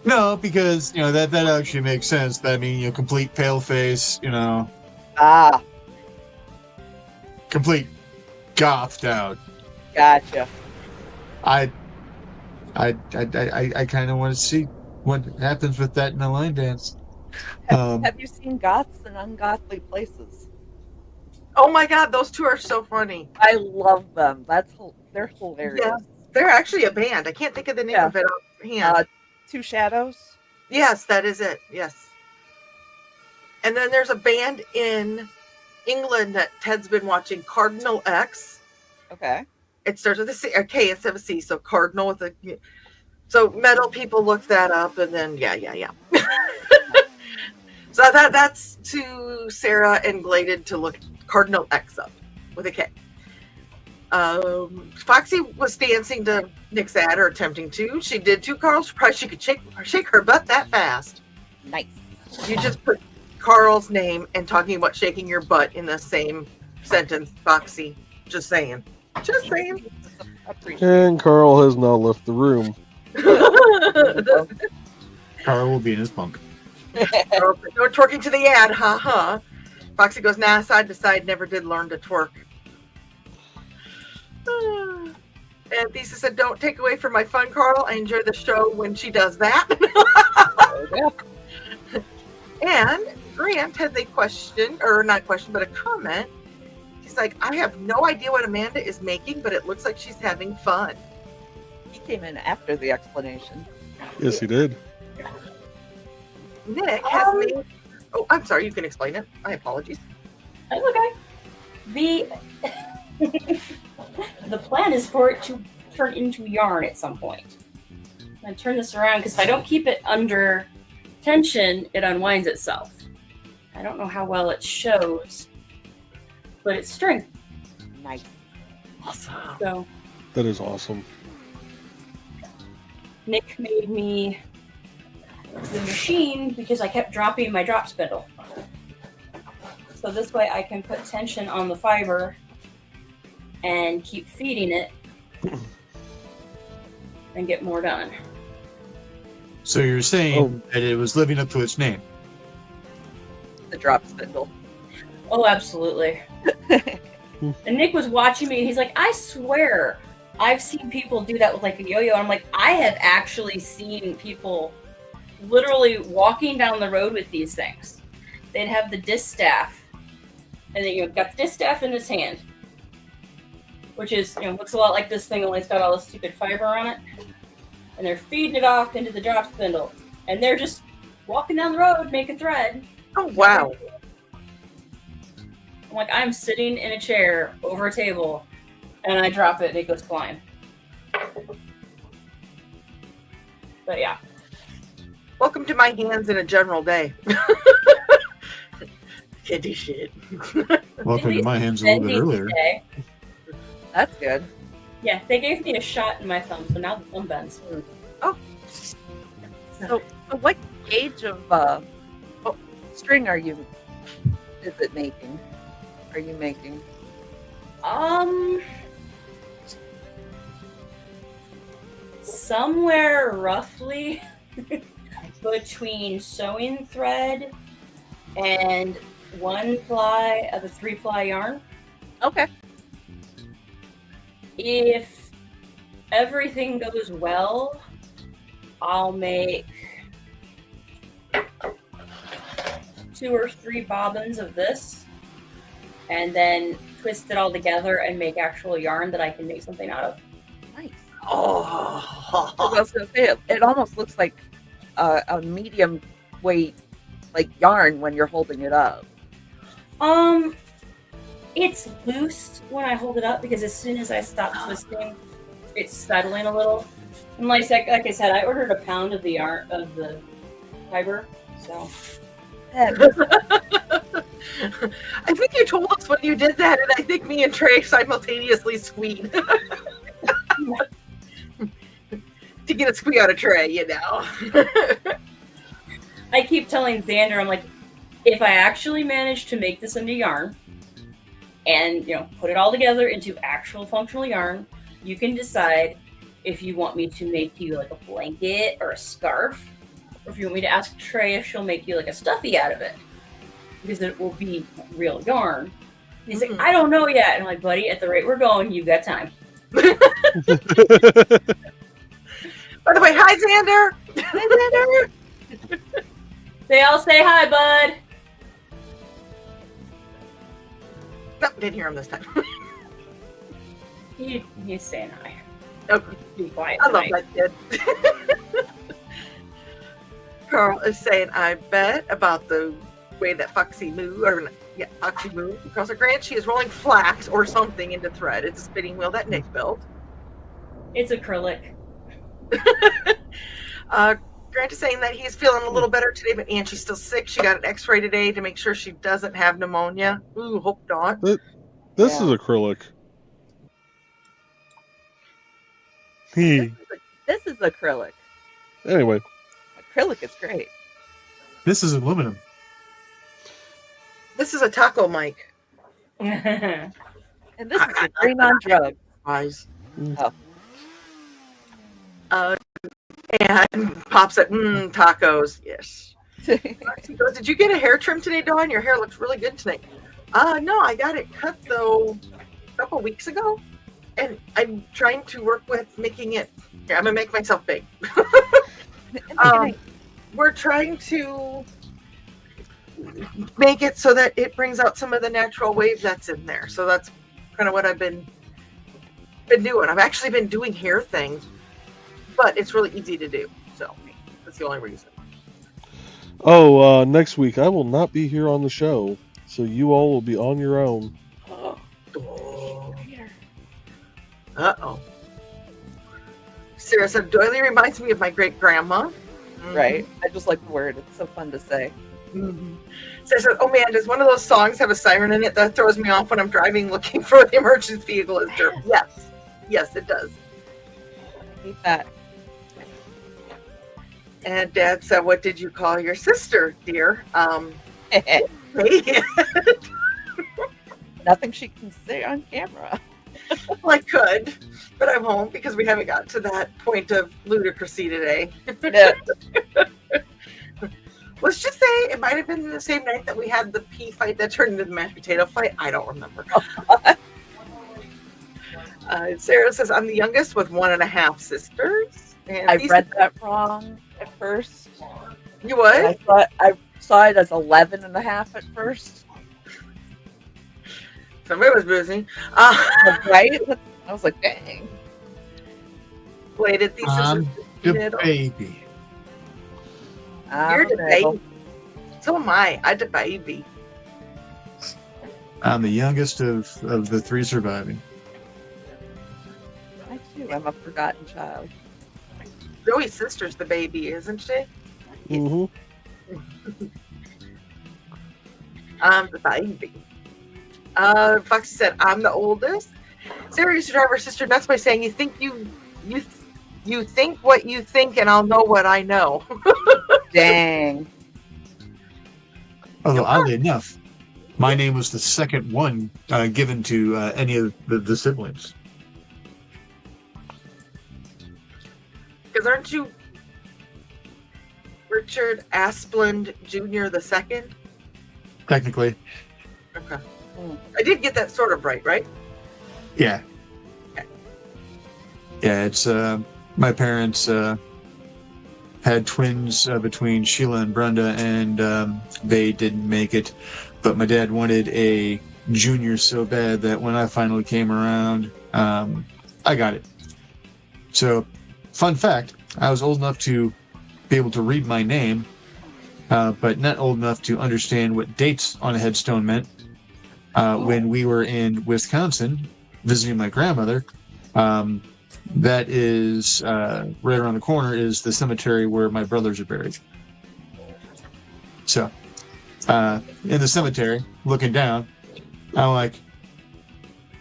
No, because that actually makes sense. I mean, complete pale face, Ah, complete gothed out. gotcha. I kind of want to see what happens with that in a line dance. Have you seen Goths in Ungodly Places? Oh my God, those two are so funny. I love them. They're hilarious. Yeah, they're actually a band. I can't think of the name of it offhand. Two Shadows. Yes, that is it. Yes. And then there's a band in England that Ted's been watching, Cardinal X. Okay. It starts with a K instead of a C, so Cardinal with a. So metal people look that up, and then yeah. So that's to Sarah and Gladed to look Cardinal X up with a K. Foxy was dancing to Nick's ad, or attempting to. She did too, Carl. Surprised she could shake her butt that fast. Nice. You just put Carl's name and talking about shaking your butt in the same sentence, Foxy. Just saying. Just saying. And Carl has now left the room. Carl will be in his bunk. No twerking to the ad, ha. Foxy goes, nah, side to side, never did learn to twerk. And Lisa said, "Don't take away from my fun, Carl. I enjoy the show when she does that." And Grant has a question, or not question, but a comment. He's like, "I have no idea what Amanda is making, but it looks like she's having fun." He came in after the explanation. Yes, he did. Nick has made. Oh, I'm sorry. You can explain it. My apologies. That's okay. The plan is for it to turn into yarn at some point. I'm gonna turn this around because if I don't keep it under tension, it unwinds itself. I don't know how well it shows, but it's string. Nice. Awesome. So That is awesome. Nick made me the machine because I kept dropping my drop spindle. So this way I can put tension on the fiber and keep feeding it and get more done. So you're saying Oh. that it was living up to its name? The drop spindle. Oh, absolutely. And Nick was watching me and he's like, I swear I've seen people do that with like a yo-yo. And I'm like, I have actually seen people literally walking down the road with these things. They'd have the distaff and then you've got the distaff in his hand, which is, looks a lot like this thing, only it's got all this stupid fiber on it. And they're feeding it off into the drop spindle. And they're just walking down the road, making thread. Oh wow. I'm like, I'm sitting in a chair over a table, and I drop it, and it goes flying. But yeah. Welcome to my hands in a general day. Can't do shit. Welcome to my hands a little bit Bending earlier. today. That's good. Yeah, they gave me a shot in my thumb, so now the thumb bends. So what gauge of string are you making? Somewhere roughly between sewing thread and 1 ply of a 3-ply yarn. Okay. If everything goes well, I'll make 2 or 3 bobbins of this and then twist it all together and make actual yarn that I can make something out of. Nice. Oh. I was gonna say it almost looks like a medium weight like yarn when you're holding it up. It's loose when I hold it up because as soon as I stop twisting, it's settling a little. And like I said, I ordered a pound of the yarn of the fiber, so. I think you told us when you did that, and I think me and Trey simultaneously squeed. To get a squee out of Trey, you know. I keep telling Xander, I'm like, if I actually manage to make this into yarn and, put it all together into actual functional yarn, you can decide if you want me to make you like a blanket or a scarf, or if you want me to ask Trey if she'll make you like a stuffy out of it, because it will be real yarn. And he's like, I don't know yet. And I'm like, buddy, at the rate we're going, you've got time. By the way, hi, Xander. Hi, Xander. They all say hi, bud. Nope, didn't hear him this time. He's saying hi. Okay. Be quiet. I love tonight. that kid. Carl is saying, I bet about the way that Foxy moved across her Grant. She is rolling flax or something into thread. It's a spinning wheel that Nick built. It's acrylic. Grant is saying that he's feeling a little better today, but Aunt, she's still sick. She got an x-ray today to make sure she doesn't have pneumonia. Ooh, hope not. This is acrylic. This is acrylic. Anyway. Acrylic is great. This is aluminum. This is a taco mic. And this is a green on drug. Eyes. Oh. And Pop said, tacos. Yes. He goes, did you get a hair trim today, Dawn? Your hair looks really good tonight. No, I got it cut, though, a couple weeks ago. and I'm trying to work with making it. Here, I'm gonna make myself big. We're trying to make it so that it brings out some of the natural wave that's in there. So that's kind of what I've been doing. I've actually been doing hair things, but it's really easy to do. So that's the only reason. Oh, next week I will not be here on the show, so you all will be on your own. Uh-oh. Sarah said, Doily reminds me of my great-grandma. Right. I just like the word. It's so fun to say. Mm-hmm. Sarah said, oh man, does one of those songs have a siren in it that throws me off when I'm driving looking for the emergency vehicle? Is there? Yes. Yes, it does. I hate that. And Dad said, what did you call your sister, dear? Nothing she can say on camera. Well, I could, but I won't because we haven't got to that point of ludicrousy today. Yeah. Let's just say it might have been the same night that we had the pea fight that turned into the mashed potato fight. I don't remember. Sarah says, I'm the youngest with 1.5 sisters. And I read that wrong at first. You what? I saw it as 11.5 at first. Somebody was busy. Right? I was like, dang. Bladed thesis. The baby. You're the baby. So am I. I'm the baby. I'm the youngest of the 3 surviving. I too. I'm a forgotten child. Joey's sister's the baby, isn't she? Mm-hmm. I'm the baby. Foxy said, I'm the oldest. Sarah used to drive her sister nuts by saying, you think what you think and I'll know what I know. Dang. Although, oddly enough, my name was the second one given to any of the siblings. Because aren't you Richard Asplund Jr. the second? Technically. Okay. I did get that sort of right? Yeah. Okay. Yeah, it's my parents had twins between Sheila and Brenda, and they didn't make it. But my dad wanted a junior so bad that when I finally came around, I got it. So, fun fact, I was old enough to be able to read my name, but not old enough to understand what dates on a headstone meant. When we were in Wisconsin visiting my grandmother, that is right around the corner is the cemetery where my brothers are buried. So, in the cemetery, looking down, I'm like,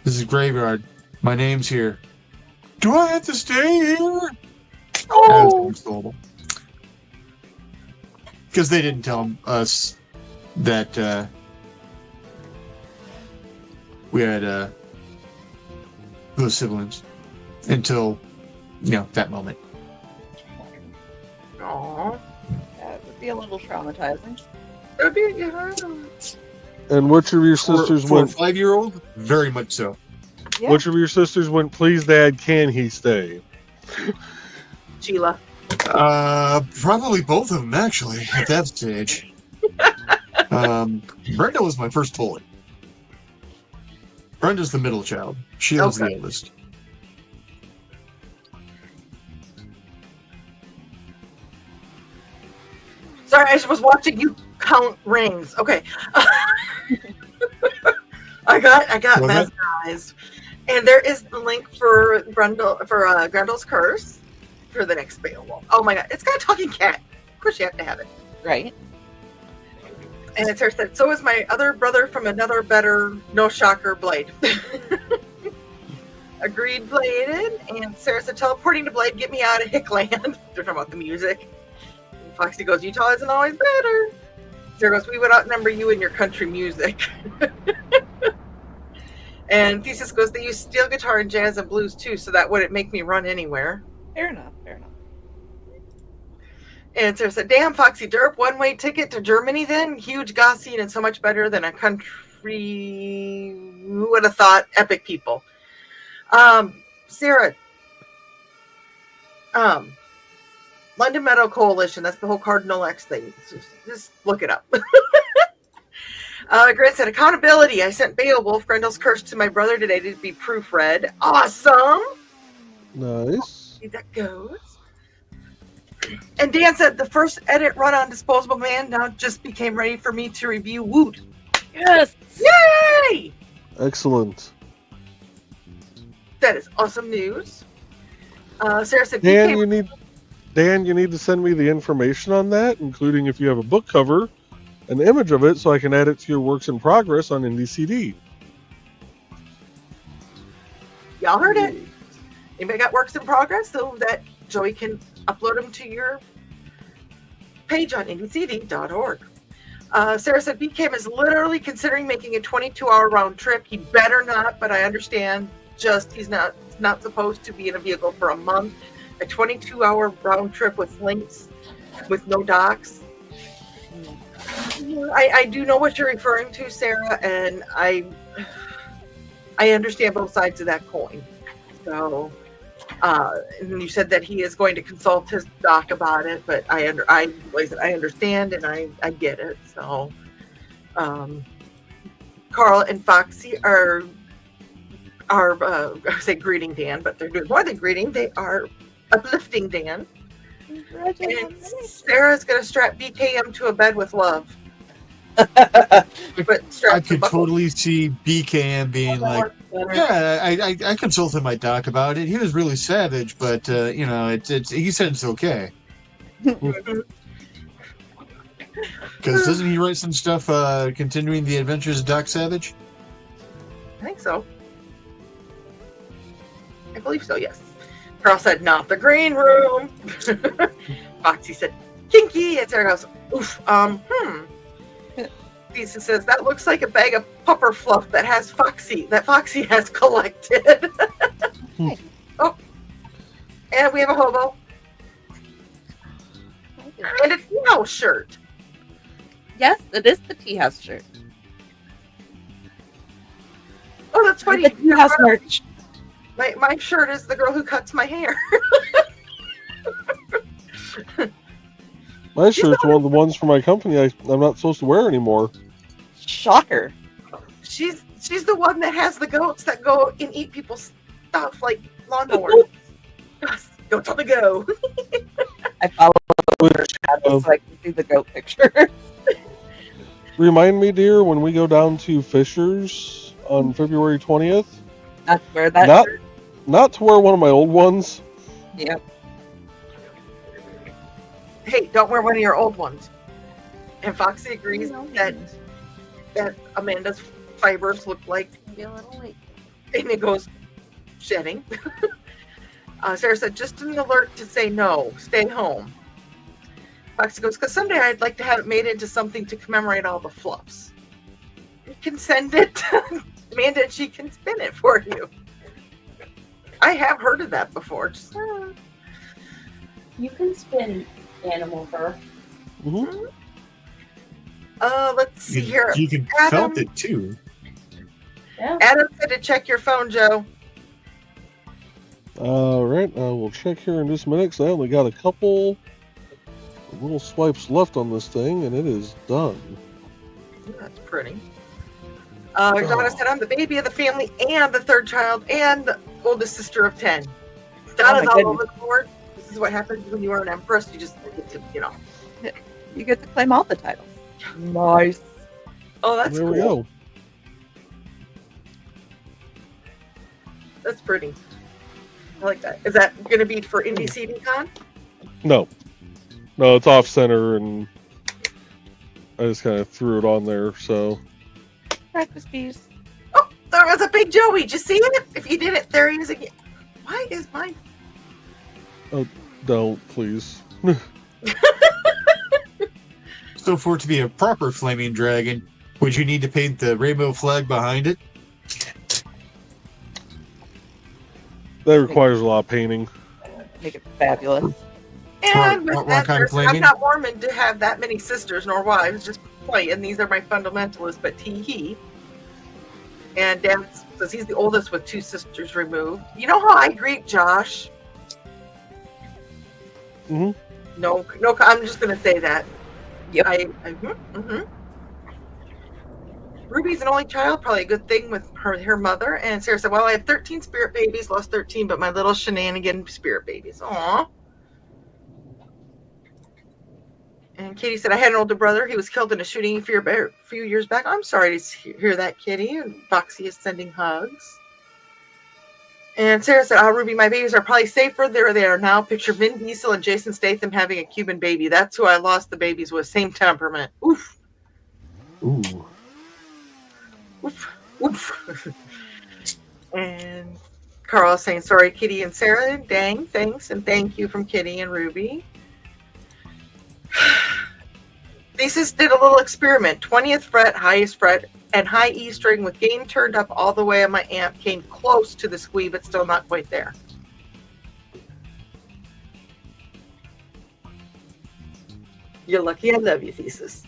this is graveyard. My name's here. Do I have to stay here? Oh. Because they didn't tell us that we had those siblings until, that moment. Aww. That would be a little traumatizing. It would be, yeah. And which of your sisters for went? a 5-year-old? Very much so. Yeah. Which of your sisters went? Please, Dad, can he stay? Sheila. Probably both of them, actually, at that stage. Brenda was my first bully. Brenda's the middle child. Sheila's the oldest. Sorry, I was watching you count rings. Okay. I got mesmerized. And there is the link for Grendel's Curse for the next Beowulf. Oh my god, it's got a talking cat. Of course you have to have it. Right. And it said, so is my other brother from another better, no shocker, Blade. Agreed, Bladed. And Sarah said, teleporting to Blade, get me out of Hickland. They're talking about the music. And Foxy goes, Utah isn't always better. Sarah goes, we would outnumber you in your country music. And Thesis goes, they use steel guitar and jazz and blues too, so that wouldn't make me run anywhere. Fair enough. And Sarah said, damn, Foxy Derp, one-way ticket to Germany then? Huge goth scene and so much better than a country, who would have thought, epic people. Sarah, London Meadow Coalition, that's the whole Cardinal X thing. Just look it up. Grant said, accountability. I sent Beowulf, Grendel's Curse, to my brother today to be proofread. Awesome. Nice. See, that goes. And Dan said, the first edit run on Disposable Man now just became ready for me to review Woot. Yes. Yay! Excellent. That is awesome news. Sarah said, Dan, you need to send me the information on that, including if you have a book cover, an image of it, so I can add it to your works in progress on IndieCD. Y'all heard it. Anybody got works in progress so that Joey can upload them to your page on IndieCD.org. Sarah said, BKM is literally considering making a 22-hour round trip. He better not, but I understand. Just he's not supposed to be in a vehicle for a month. A 22-hour round trip with links, with no docks. I do know what you're referring to, Sarah, and I understand both sides of that coin. So, and you said that he is going to consult his doc about it, but I understand and I get it. So, Carl and Foxy are I say greeting Dan, but they're doing more than greeting. They are uplifting Dan. And Sarah's going to strap BKM to a bed with love. But I could totally see BKM being like, yeah, I consulted my doc about it. He was really savage, but he said it's okay. Because doesn't he write some stuff continuing the adventures of Doc Savage? I think so. I believe so, yes. Carl said, not the green room. Foxy said, kinky. And Sarah goes, oof, Lisa says, that looks like a bag of pupper fluff that Foxy has collected. Oh, and we have a hobo. And a tea house shirt. Yes, it is the tea house shirt. Oh, that's funny. The tea house merch. My shirt is the girl who cuts my hair. My shirt's one of the ones for my company I'm not supposed to wear anymore. Shocker. She's the one that has the goats that go and eat people's stuff like lawnmowers. Yes, goats on the go. I follow her shadow so I can see the goat picture. Remind me, dear, when we go down to Fisher's on February 20th. Not to wear that shirt. Not to wear one of my old ones. Yep. Hey, don't wear one of your old ones. And Foxy agrees that Amanda's fibers look like Maybe a little late. and it goes shedding. Sarah said, just an alert to say no, stay home. Foxy goes, because someday I'd like to have it made into something to commemorate all the fluffs. You can send it to Amanda and she can spin it for you. I have heard of that before. You can spin animal fur. Mm-hmm. Let's see here. You can Adam, felt it too. Yeah. Adam said to check your phone, Joe. All right, I will check here in just a minute because I only got a couple little swipes left on this thing, and it is done. That's pretty. Donna said, I'm the baby of the family and the third child and the oldest sister of 10. Donna's all over the board. This is what happens when you are an empress. You just get to, You get to claim all the titles. Nice. Oh, that's there cool. we go. That's pretty. I like that. Is that going to be for Indie CD Con? No, it's off center, and I just kind of threw it on there. So Breakfast bees. Oh, there was a big Joey. Did you see it? If you did it, there he is again. Why is mine? don't please. So for it to be a proper flaming dragon, would you need to paint the rainbow flag behind it? That requires a lot of painting. Make it fabulous. And What with that, kind of I'm flaming? not Mormon to have that many sisters nor wives. Just play, and these are my fundamentalists, but tee-hee. And Dad says he's the oldest with 2 sisters removed. You know how I greet Josh? Mm-hmm. No, I'm just going to say that. Yep. Ruby's an only child, probably a good thing with her mother. And Sarah said, well, I have 13 spirit babies, lost 13, but my little shenanigan spirit babies. Aw. And Katie said, I had an older brother. He was killed in a shooting a few years back. I'm sorry to hear that, Kitty. And Foxy is sending hugs. And Sarah said, oh, Ruby, my babies are probably safer there they are now. Picture Vin Diesel and Jason Statham having a Cuban baby. That's who I lost the babies with. Same temperament. Oof. Ooh. Oof. Oof. And Carl is saying, sorry, Kitty and Sarah. Dang, thanks. And thank you from Kitty and Ruby. Thesis did a little experiment. 20th fret, highest fret, and high E string with gain turned up all the way on my amp. Came close to the squeeze, but still not quite there. You're lucky I love you, Thesis.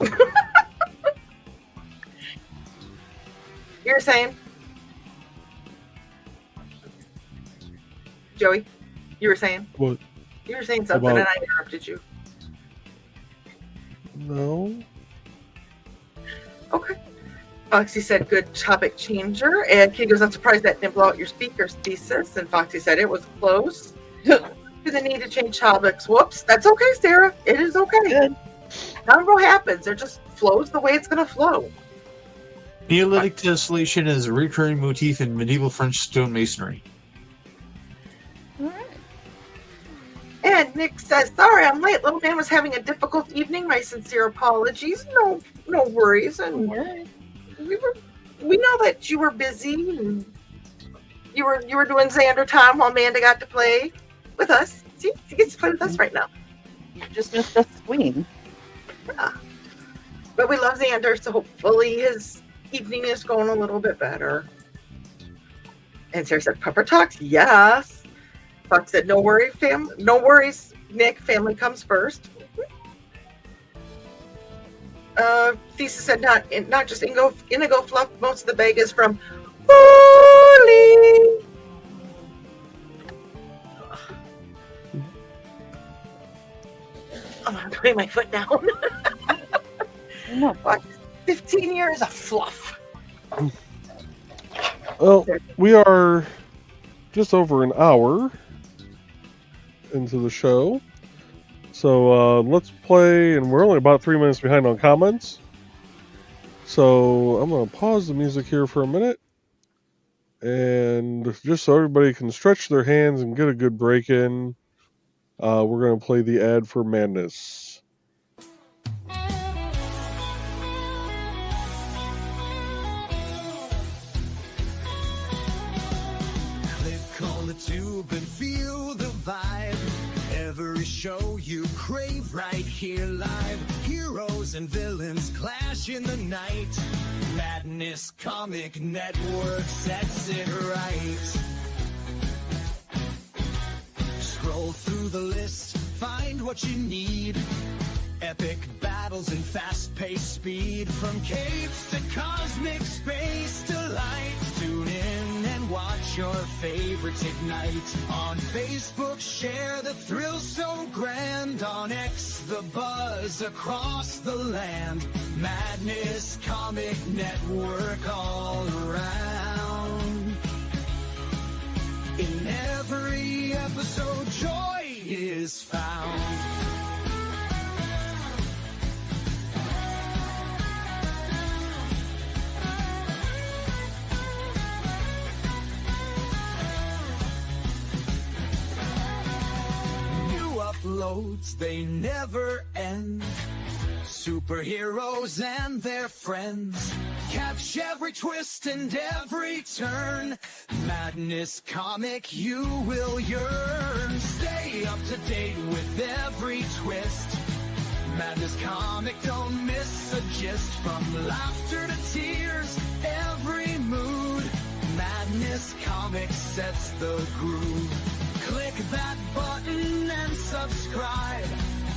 You're saying? Joey, you were saying? What? You were saying something and I interrupted you. No. Okay. Foxy said, good topic changer. And Kitty goes, I'm surprised that didn't blow out your speakers, Thesis. And Foxy said, it was close. To the need to change topics. Whoops. That's okay, Sarah. It is okay. Good. None what happens. It just flows the way it's going to flow. Neolithic tessellation is a recurring motif in medieval French stonemasonry. All right. And Nick says, sorry, I'm late. Little man was having a difficult evening. My sincere apologies. No worries. And we know that you were busy and you were doing Xander time while Amanda got to play with us. See, he gets to play with us right now. You just missed a swing. Yeah. But we love Xander, so hopefully his evening is going a little bit better. And Sarah said, Pepper talks, yes. Fox said, no worries, Nick, family comes first. Thesis said, not just Indigo Fluff, most of the bag is from Holy. I'm putting my foot down. No. 15 years of fluff. Well, we are just over an hour into the show. So let's play, and we're only about 3 minutes behind on comments. So I'm going to pause the music here for a minute. And just so everybody can stretch their hands and get a good break in, we're going to play the ad for Madness. Tube and feel the vibe. Every show you crave right here live. Heroes and villains clash in the night. Madness Comic Network sets it right. Scroll through the list, find what you need. Epic battles and fast-paced speed. From capes to cosmic space delight. Tune in and watch your favorites ignite. On Facebook, share the thrill so grand. On X, the buzz across the land. Madness Comic Network all around. In every episode, joy is found. Uploads, they never end. Superheroes and their friends. Catch every twist and every turn. Madness Comic, you will yearn. Stay up to date with every twist. Madness Comic, don't miss a gist. From laughter to tears, every mood. Madness Comic sets the groove. Click that button and subscribe.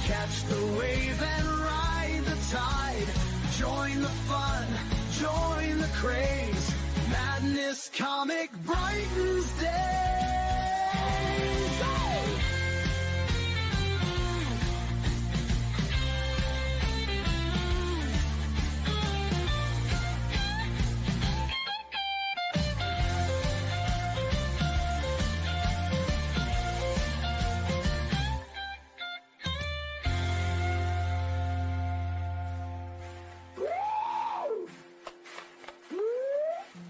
Catch the wave and ride the tide. Join the fun, join the craze. Madness Madness Comic brightens days.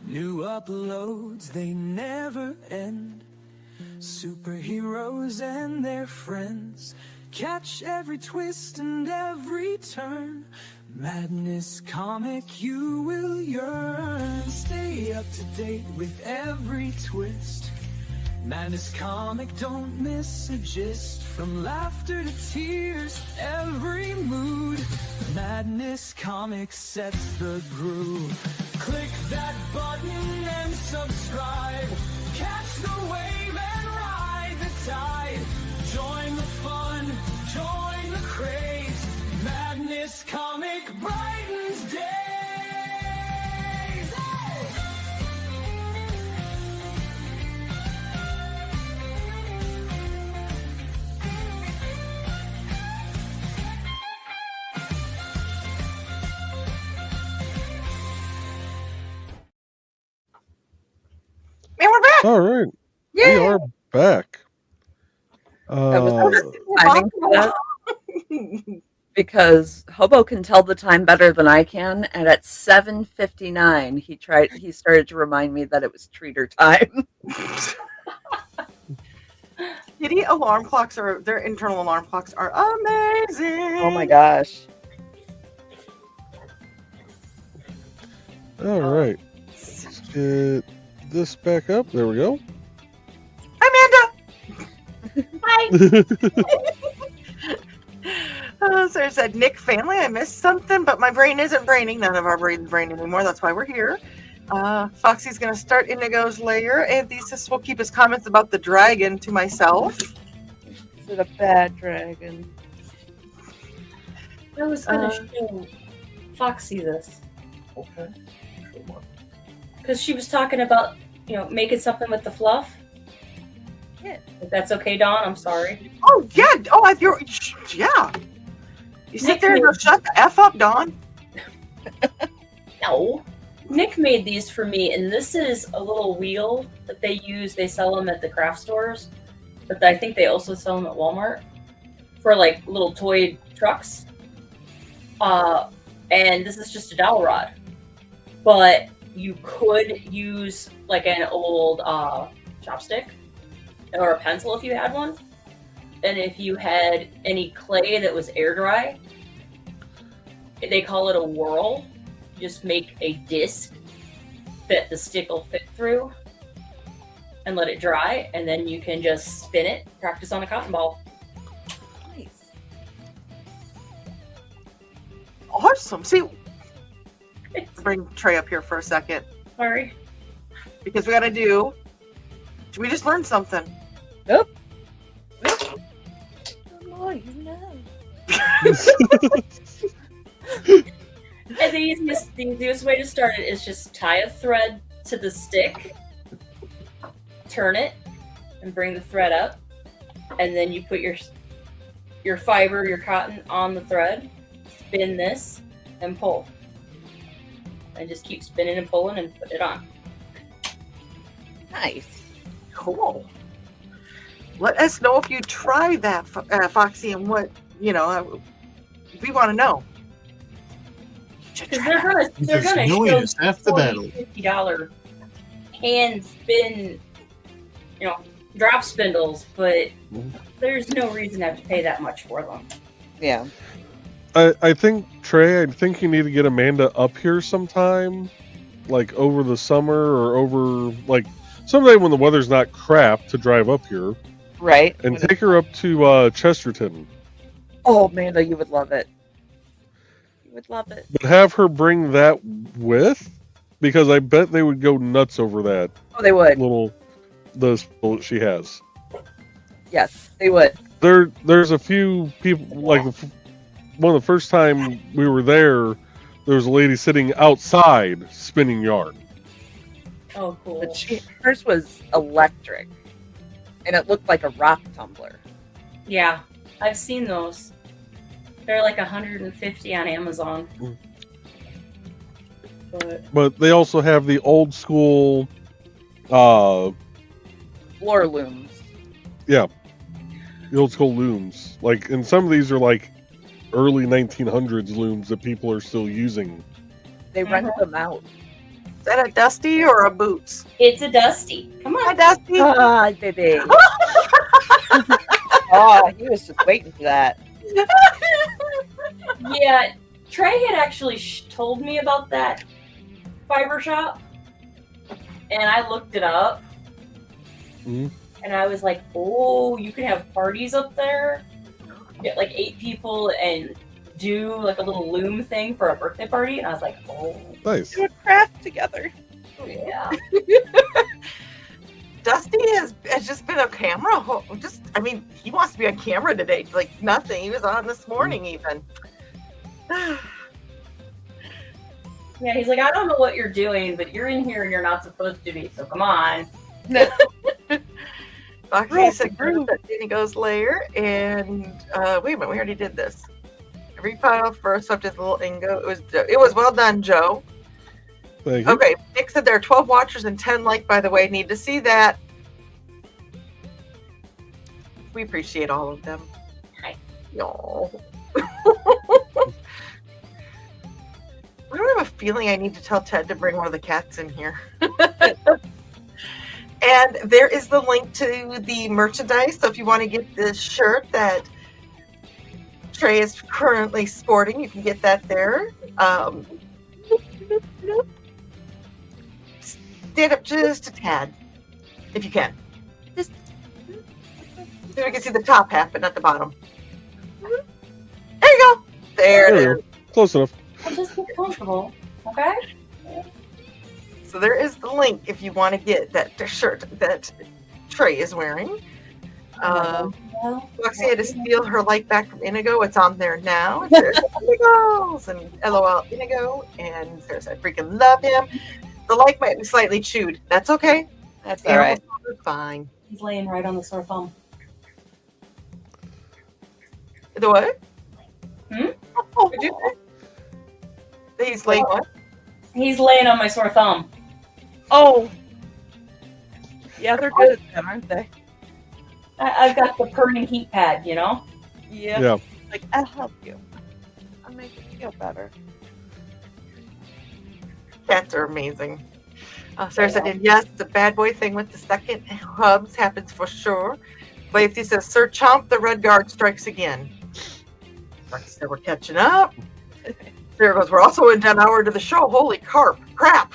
New uploads, they never end. Superheroes and their friends. Catch every twist and every turn. Madness Comic, you will yearn. Stay up to date with every twist. Madness Comic, don't miss a gist. From laughter to tears, every mood. Madness Comic sets the groove. Click that button and subscribe. Catch the wave and ride the tide. Join the fun, join the craze. Madness Comic brightens days. And we're back. All right. We Yay! are back. That was timing for that, because Hobo can tell the time better than I can, and at 7:59 he started to remind me that it was treater time. Kitty alarm clocks their internal alarm clocks are amazing. Oh my gosh. All right. Let's get this back up. There we go. Hi, Hi. Amanda. Sarah said, Nick family, I missed something, but my brain isn't braining. None of our brains brain anymore. That's why we're here. Foxy's going to start Indigo's lair, and Thesis will keep his comments about the dragon to myself. Is it a bad dragon? I was gonna show Foxy this. Okay. Because she was talking about, making something with the fluff. Yeah. If that's okay, Dawn, I'm sorry. Oh, yeah. Oh, yeah. You sit there and go, shut the F up, Dawn. No. Nick made these for me, and this is a little wheel that they use. They sell them at the craft stores, but I think they also sell them at Walmart for like little toy trucks. And this is just a dowel rod, but you could use like an old chopstick or a pencil if you had one, and if you had any clay that was air dry, they call it a whirl. Just make a disc that the stick will fit through and let it dry, and then you can just spin it, practice on a cotton ball. Nice. Awesome. See, bring Trey up here for a second, Sorry. because we just learned something. Nope. The more you know. And the easiest way to start it is just tie a thread to the stick, turn it, and bring the thread up, and then you put your fiber, your cotton on the thread, spin this, and pull. And just keep spinning and pulling and put it on. Nice. Cool. Let us know if you try that, Foxy, and what, we want to know. Because they're Because gonna knowing show is half the battle. $50 hand spin, drop spindles, but there's no reason to have to pay that much for them. Yeah. I think, Trey, I think you need to get Amanda up here sometime, like over the summer or over, like, someday when the weather's not crap to drive up here. Right. And take her up to Chesterton. Oh, Amanda, you would love it. You would love it. But have her bring that with, because I bet they would go nuts over that. Oh, they would. The spindle that she has. Yes, they would. There's a few people, like one of the first time we were there was a lady sitting outside spinning yarn. Oh, cool. But hers was electric, and it looked like a rock tumbler. Yeah, I've seen those. They're like 150 on Amazon. But they also have the old school, Floor looms. the old school looms. Like, and some of these are like early 1900s looms that people are still using. They rent them out. Is that a Dusty or a Boots? It's a Dusty. Come Hi, on. Dusty. Ah, baby. Oh, he was just waiting for that. Yeah, Trey had actually told me about that fiber shop, and I looked it up, Mhm. and I was like, "Oh, you can have parties up there, get like 8 people, and do like a little loom thing for a birthday party." And I was like, "Oh, Nice. Do a craft together. yeah." Dusty has just been a camera. I mean, he wants to be on camera today. Like nothing. He was on this morning even. Yeah, he's like, "I don't know what you're doing, but you're in here and you're not supposed to be. So come on." Foxy said that Danny goes layer, and wait a minute, we already did this. Every pile first up his little Ingo. It was well done, Joe. Thank you. Okay, Nick said there are 12 watchers and 10 like, by the way. Need to see that. We appreciate all of them. Hi. No. I don't have a feeling I need to tell Ted to bring one of the cats in here. And there is the link to the merchandise. So if you want to get this shirt that Trey is currently sporting, you can get that there. Stand up just a tad, if you can. Just so we can see the top half, but not the bottom. There you go. There. Close enough. Well, just get comfortable, okay? So there is the link if you want to get that shirt that Trey is wearing. Foxy had to steal her light back from Inigo. It's on there now. There's Inigos and LOL Inigo, and there's I freaking love him. The light might be slightly chewed. That's okay. That's all right. Fine. He's laying right on the sore thumb. The what? Hmm? Did you say? He's laying what? He's laying on my sore thumb. Oh. Yeah, they're good at that, aren't they? I've got the purring heat pad, you know? Yeah. Like, I'll help you. I'll make you feel better. Cats are amazing. Sarah said, and yes, the bad boy thing with the second hubs happens for sure. Lacy says, Sir Chomp, the red guard strikes again. Foxy said, we're catching up. Sarah goes, we're also in 10 hour to the show. Holy crap.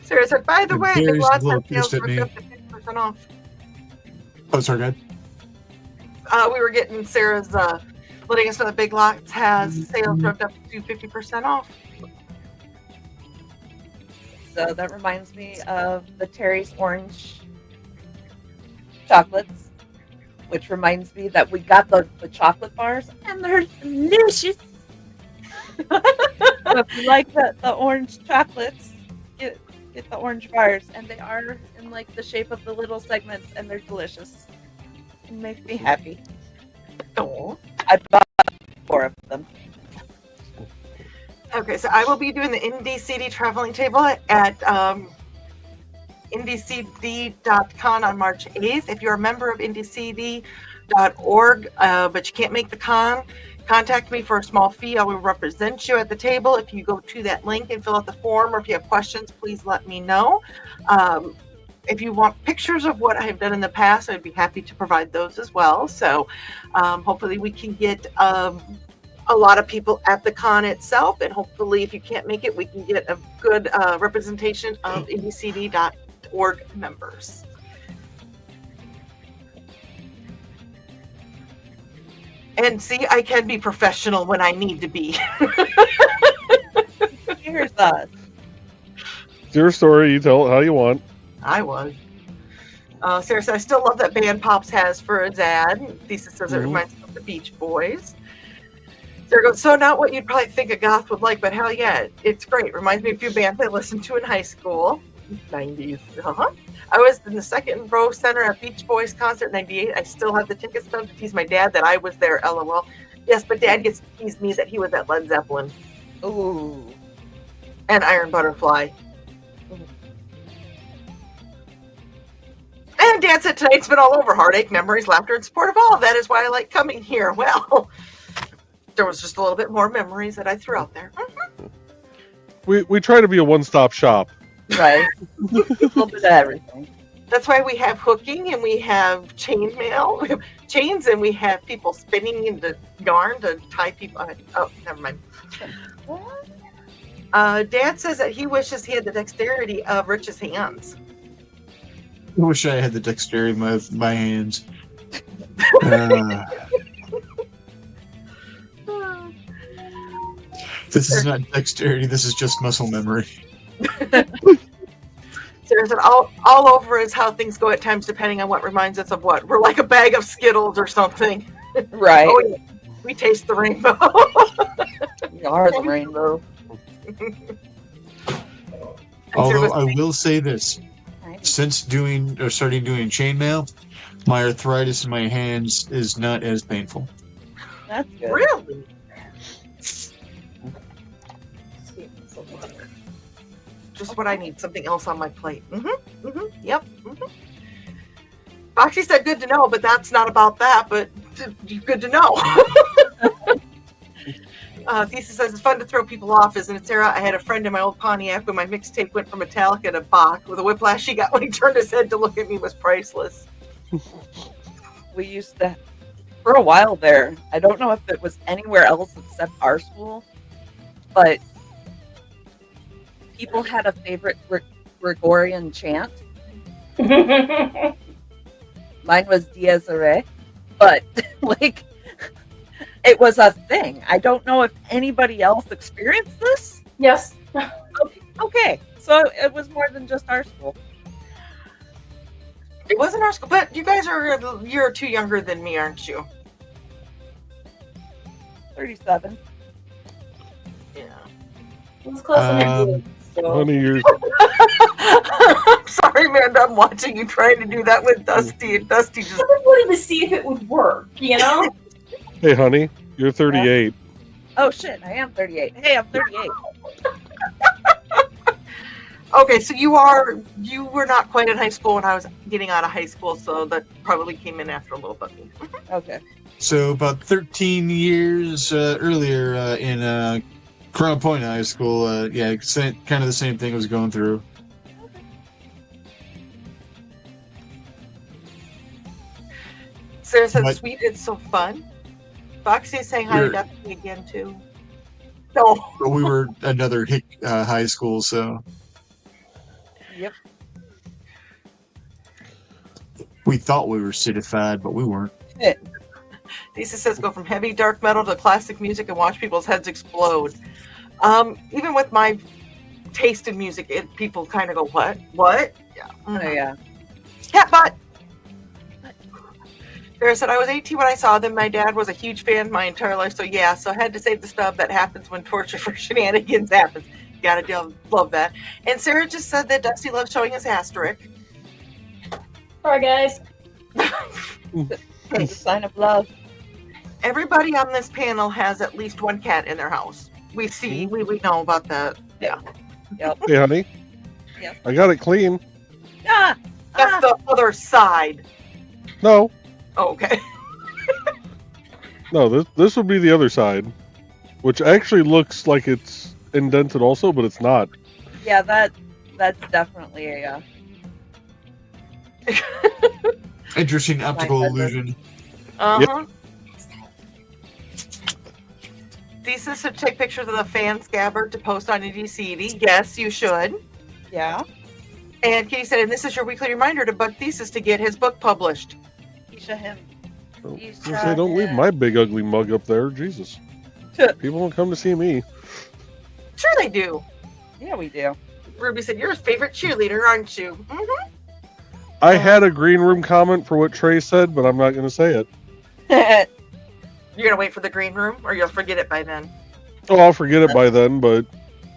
Sarah said, by the way, There's the lots little of sales pissed at were me. up to 50% off. Oh, sorry, good. We were getting Sarah's letting us know that Big Lots has sales dropped up to 50% off. So that reminds me of the Terry's Orange chocolates, which reminds me that we got the chocolate bars, and they're delicious. So if you like the orange chocolates, get the orange bars, and they are in like the shape of the little segments, and they're delicious. It makes me happy. Oh. I bought 4 of them. Okay, so I will be doing the IndieCD traveling table at IndieCD.con on March 8th. If you're a member of IndieCD.org, but you can't make the con, contact me for a small fee. I will represent you at the table. If you go to that link and fill out the form, or if you have questions, please let me know. If you want pictures of what I have done in the past, I'd be happy to provide those as well. So hopefully we can get a lot of people at the con itself, and hopefully if you can't make it, we can get a good representation of IndieCD.org members. And see, I can be professional when I need to be. Here's us. It's your story. You tell it how you want. I was. Sarah said, I still love that band Pops has for its ad. Thesis says it reminds me of the Beach Boys. There goes, so not what you'd probably think a goth would like, but hell yeah, it's great. Reminds me of a few bands I listened to in high school. 90s. I was in the second row center at Beach Boys concert in 98. I still have the ticket stub to tease my dad that I was there, lol. Yes, but dad gets to tease me that he was at Led Zeppelin. Ooh. And Iron Butterfly. And dad said tonight's been all over heartache, memories, laughter, and support of all. That is why I like coming here. Well, there was just a little bit more memories that I threw out there. We try to be a one-stop shop. Right. A little bit of everything. That's why we have hooking and we have chain mail. We have chains and we have people spinning into yarn to tie people. Oh, never mind. Dad says that he wishes he had the dexterity of Rich's hands. I wish I had the dexterity of my hands. This is not dexterity. This is just muscle memory. There's an all over is how things go at times, depending on what reminds us of what. We're like a bag of Skittles or something. Right. Oh, yeah. We taste the rainbow. We are the rainbow. Although I will say this, since starting doing chainmail, my arthritis in my hands is not as painful. That's good. Really? Just what I need. Something else on my plate. Yep. Foxy said good to know, but that's not about that, but good to know. Thesis says it's fun to throw people off, isn't it, Sarah? I had a friend in my old Pontiac when my mixtape went from Metallica to Bach with a whiplash he got when he turned his head to look at me was priceless. We used to, for a while there, I don't know if it was anywhere else except our school, but people had a favorite Gregorian chant. Mine was Dies Irae, but like it was a thing. I don't know if anybody else experienced this. Yes. Okay, so it was more than just our school. It wasn't our school, but you guys are a year or two younger than me, aren't you? 37. Yeah. It was close enough. So. Honey, you're I'm sorry, Amanda. I'm watching you trying to do that with Dusty, and Dusty just. I wanted to see if it would work, you know? hey, honey, you're 38. Oh shit, I am 38. Hey, I'm 38. Okay, so you were not quite in high school when I was getting out of high school, so that probably came in after a little bit. Okay. So about 13 years earlier in Corona Point High School, kind of the same thing was going through. Sarah said, "Sweet, it's so fun." Foxy is saying hi to Dusty again too. No, But we were another high school, so Yep. we thought we were citified, but we weren't. Lisa says, "Go from heavy dark metal to classic music and watch people's heads explode." Even with my taste in music, people kind of go, "What? What?" Yeah. Oh yeah. Yeah, but Sarah said, "I was 18 when I saw them. My dad was a huge fan my entire life, so yeah. So I had to save the stub. That happens when torture for shenanigans happens. Gotta love that." And Sarah just said that Dusty loves showing his asterisk. Alright, guys. It's a sign of love. Everybody on this panel has at least one cat in their house. We know about that. Yeah. Yep. Hey, honey. Yep. I got it clean. Ah! That's the other side. No, Oh, okay. no, this would be the other side, which actually looks like it's indented also, but it's not. Yeah, that's definitely a Interesting optical Like, illusion. Uh-huh. Thesis should take pictures of the fan scabbard to post on EDCD. Yes, you should. yeah. And Katie said, and this is your weekly reminder to bug Thesis to get his book published. Keisha him. Say, don't leave my big ugly mug up there, Jesus. People don't come to see me. Sure they do. Yeah, we do. Ruby said, you're his favorite cheerleader, aren't you? Mm-hmm. I had a green room comment for what Trey said, but I'm not going to say it. You're gonna wait for the green room, or you'll forget it by then. Oh, I'll forget it by then, but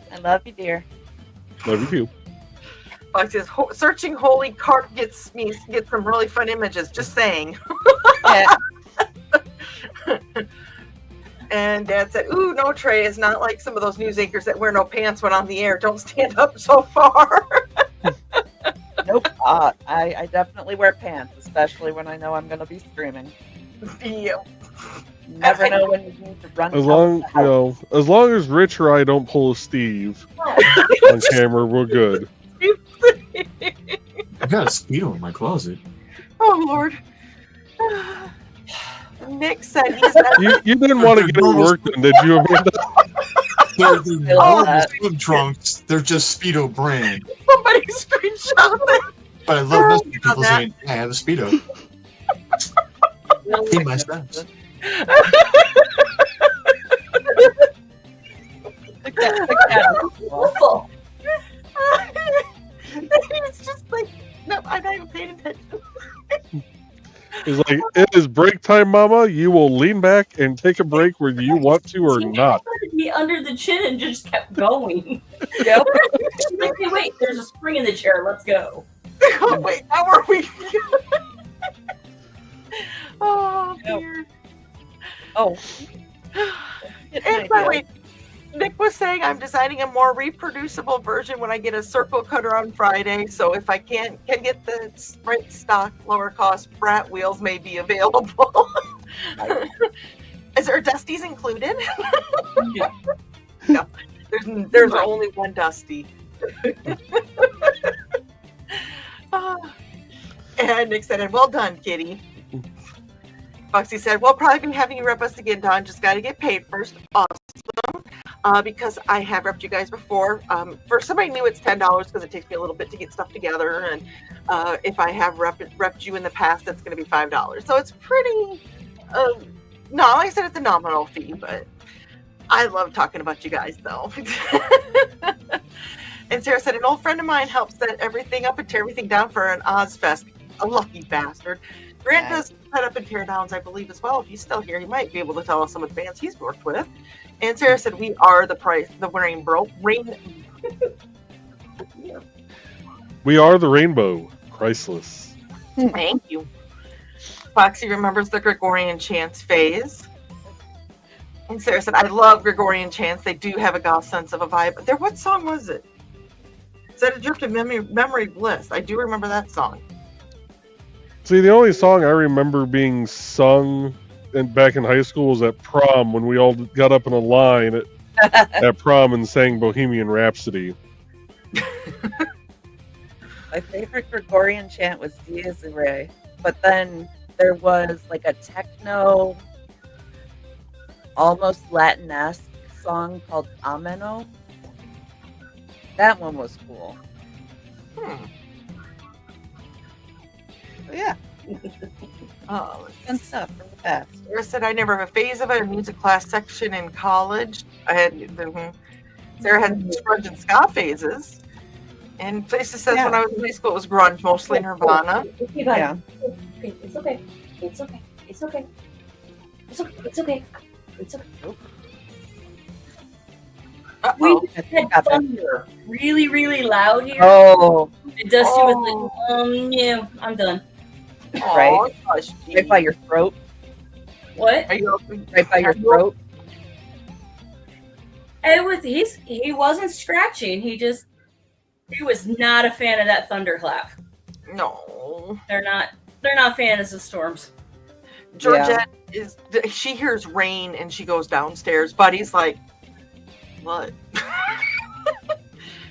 I love you, dear. love you too. Fox says, searching holy cart gets some really fun images. Just saying. Yeah. And Dad said, "Ooh, no, Trey is not like some of those news anchors that wear no pants when on the air. Don't stand up so far." Nope. I definitely wear pants, especially when I know I'm going to be streaming. Yeah. Never know when you need to run. As out long the house. as long as Rich or I don't pull a Steve on camera, we're good. I've got a Speedo in my closet. Oh Lord. Nick said he's not. You didn't want to get any work done, did you, Amanda? They're I love normal that. swim trunks. They're just Speedo brand. Somebody screenshot it. But I love messaging people that. saying, I have a Speedo. In my steps. Look at Awful. It's just like, no, I'm not even paying attention. He's like, it is break time, Mama. You will lean back and take a break whether you want to or not. Me under the chin and just kept going. Yep. She's like, hey, wait, there's a spring in the chair. Let's go. Oh, wait, how are we? Oh, Yep. dear. Oh. And by the way, Nick was saying I'm designing a more reproducible version when I get a circle cutter on Friday. So if I can get the right stock, lower cost brat wheels may be available. Is there Dusty's included? Yeah. No, there's only one Dusty. And Nick said, "And well done, Kitty." Foxy said, "We'll probably be having you rep us again, Don. Just got to get paid first." Awesome. Because I have repped you guys before. For somebody new, it's $10 because it takes me a little bit to get stuff together. And if I have repped you in the past, that's going to be $5. So it's pretty, no, like I said, it's a nominal fee, but I love talking about you guys, though. And Sarah said, an old friend of mine helped set everything up and tear everything down for an Ozfest. A lucky bastard. Grant does set up and tear downs, I believe, as well. If he's still here, he might be able to tell us some of the bands he's worked with. And Sarah said, we are the We are the rainbow. Priceless. Thank you. Foxy remembers the Gregorian chants phase. And Sarah said, I love Gregorian chants. They do have a goth sense of a vibe. But what song was it? Set Adrift of Memory Bliss. I do remember that song. See, the only song I remember being sung back in high school was at prom when we all got up in a line at prom and sang Bohemian Rhapsody. My favorite Gregorian chant was Dies Irae, but then there was like a techno, almost Latin-esque song called Ameno. That one was cool. So yeah, Oh, fun stuff from the past. Sarah said, I never have a phase of it. A music class section in college. I had Sarah had grunge and ska phases. And Places says when I was in high school, it was grunge, mostly Nirvana. Okay, bye. Yeah. Okay, it's okay. It's okay. It's okay. It's okay. It's okay. It's okay. We Uh-oh. had thunder really, really loud here. Oh, And Dusty was like, yeah, I'm done. Right. Aw, gosh, right by your throat. What? Are you open? Right by your throat. It was he wasn't scratching. He was not a fan of that thunderclap. No. They're not fans of storms. Georgette she hears rain and she goes downstairs. Buddy's like, what?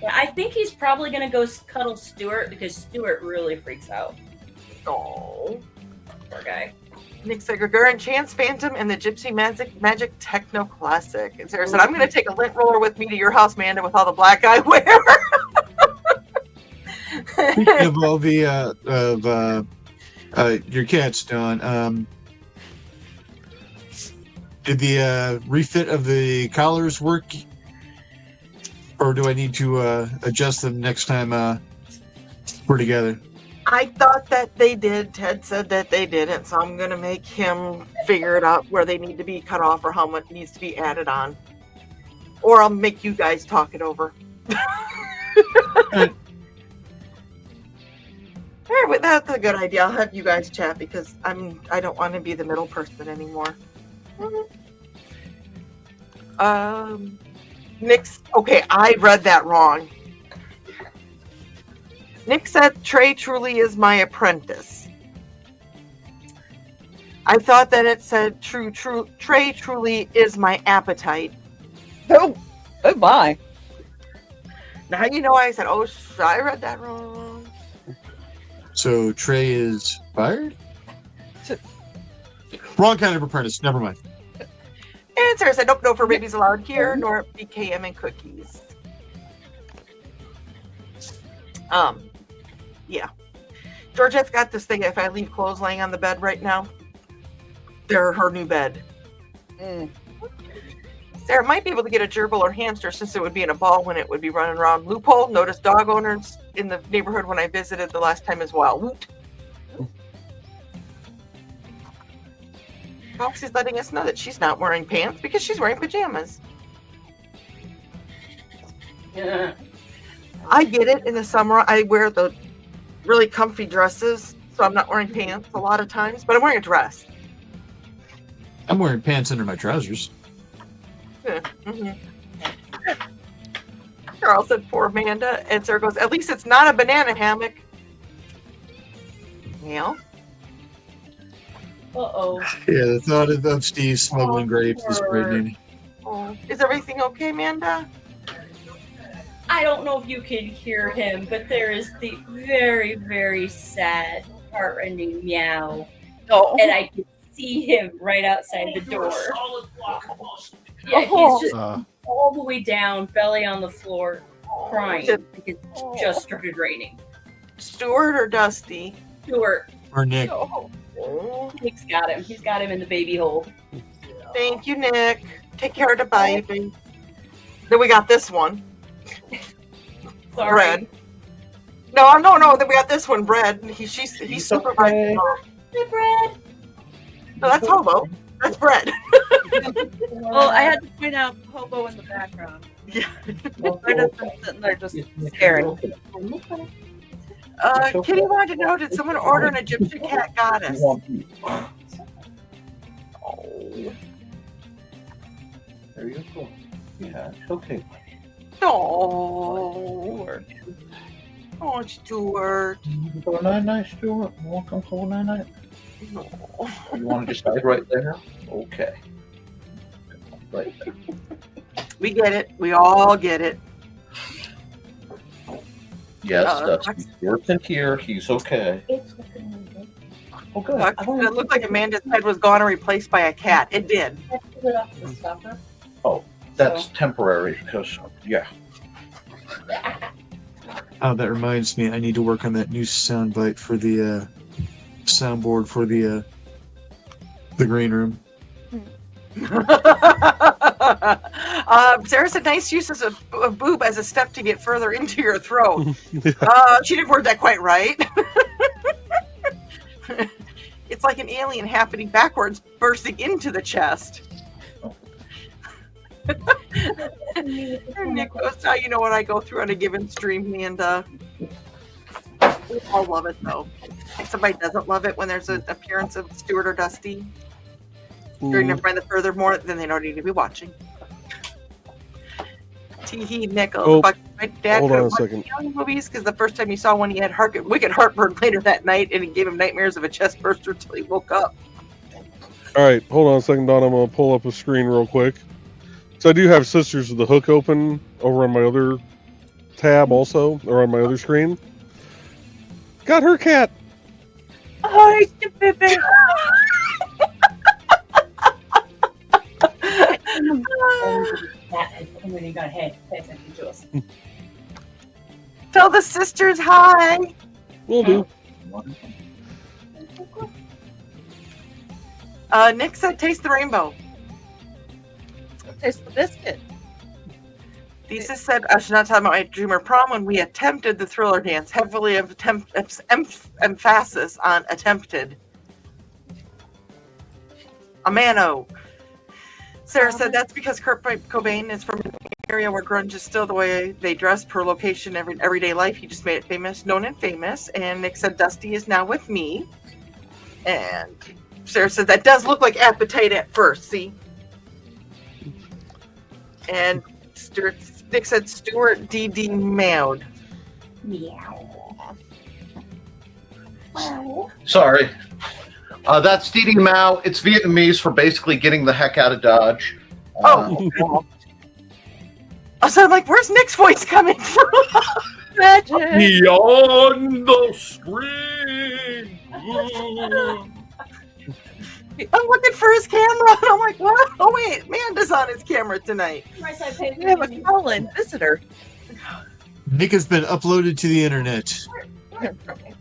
Yeah, I think he's probably gonna go cuddle Stuart because Stuart really freaks out. Oh. Poor guy. Nick said, Gregorian Chance Phantom and the Gypsy Magic Techno Classic. And Sarah said, I'm going to take a lint roller with me to your house, Amanda, with all the black I wear. Speaking of all the your cats, Don, did the refit of the collars work, or do I need to adjust them next time we're together? I thought that they did. Ted said that they didn't, so I'm gonna make him figure it out where they need to be cut off or how much needs to be added on. Or I'll make you guys talk it over. Alright, but that's a good idea. I'll have you guys chat because I don't want to be the middle person anymore. Nick's okay, I read that wrong. Nick said Trey truly is my apprentice. I thought that it said Trey truly is my appetite. Oh my. Now you know I said, oh, I read that wrong. So Trey is fired? Wrong kind of apprentice. Never mind. And Sarah said, nope, no for babies allowed here, nor BKM and cookies. Yeah. Georgette's got this thing. If I leave clothes laying on the bed right now, they're her new bed. Sarah might be able to get a gerbil or hamster since it would be in a ball when it would be running around. Loophole, noticed dog owners in the neighborhood when I visited the last time as well. Woot. Foxy's letting us know that she's not wearing pants because she's wearing pajamas. Yeah. I get it. In the summer, I wear the really comfy dresses, so I'm not wearing pants a lot of times, but I'm wearing a dress. I'm wearing pants under my trousers. Charles said, poor Amanda. And Sarah goes, at least it's not a banana hammock. Yeah. Uh-oh. Yeah, the thought of Steve smuggling grapes is frightening. Oh, is everything okay, Amanda? I don't know if you can hear him, but there is the very, very sad, heart-rending meow. Oh. And I can see him right outside the door. Yeah, he's just all the way down, belly on the floor, crying because it just started raining. Stuart or Dusty? Stuart. Or Nick. Oh. Nick's got him. He's got him in the baby hole. Thank you, Nick. Take care of the baby. Then we got this one. Sorry. Bread. No. Then we got this one, Bread. He's supervising. Hey, Bread. No, that's Hobo. That's Bread. Well, I had to point out Hobo in the background. Yeah. I just been sitting there just staring. Kitty wanted to know, did someone order an Egyptian cat goddess? There you go. Yeah, it's okay. Oh, Stuart. Go night, Stuart. You want to come home night? No. You want to decide right there? Okay. Right there. We get it. We all get it. Yes, Dusty. Stuart's in here. He's okay. Okay. It looked like Amanda's head was gone and replaced by a cat. It did. Oh, that's temporary because, yeah. Oh, that reminds me. I need to work on that new soundbite for the soundboard for the green room. Sarah said, nice use of boob as a step to get further into your throat. She didn't word that quite right. It's like an alien happening backwards, bursting into the chest. Nick goes, now you know what I go through on a given stream, and we all love it, though. If somebody doesn't love it when there's an appearance of Stuart or Dusty during the Friend the Furthermore, then they don't need to be watching. Tee Nichols. My dad hold on a second. Movies because the first time he saw one, he had wicked heartburn later that night, and it gave him nightmares of a chest burster until he woke up. All right, hold on a second, Don. I'm going to pull up a screen real quick. So I do have Sisters of the Hook open over on my other tab also, or on my other screen. Got her cat. Hi, baby. Tell the sisters hi. Will do. Nick said, taste the rainbow. Taste the biscuit. Lisa said, I should not talk about my dreamer prom when we attempted the Thriller dance. Heavily emphasis on attempted. Amano. Sarah said that's because Kurt Cobain is from an area where grunge is still the way they dress per location, everyday life. He just made it famous, known and famous. And Nick said Dusty is now with me. And Sarah said that does look like Appetite at first, see? And Nick said Stuart D.D. Maud. Meow. Wow. Sorry. That's Didi Mao. It's Vietnamese for basically getting the heck out of Dodge. Oh. So I'm like, where's Nick's voice coming from? Magic. Beyond the screen. I'm looking for his camera, and I'm like, what? Oh, wait, Amanda's on his camera tonight. We have a call-in visitor. Nick has been uploaded to the internet.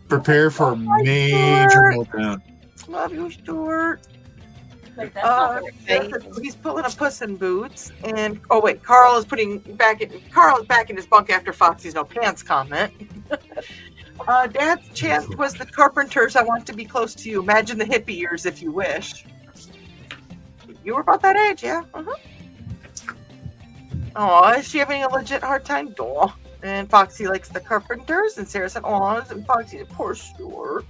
Prepare for a major meltdown. Love you, Stuart. Wait, that's not He's pulling a Puss in Boots, and oh wait, Carl is back in his bunk after Foxy's no pants comment. Dad's chant was the Carpenters. I want to be close to you. Imagine the hippie years if you wish. You were about that age, yeah. Oh, is she having a legit hard time? Duh. And Foxy likes the Carpenters, and Sarah said, "Oh, and Foxy, poor Stuart."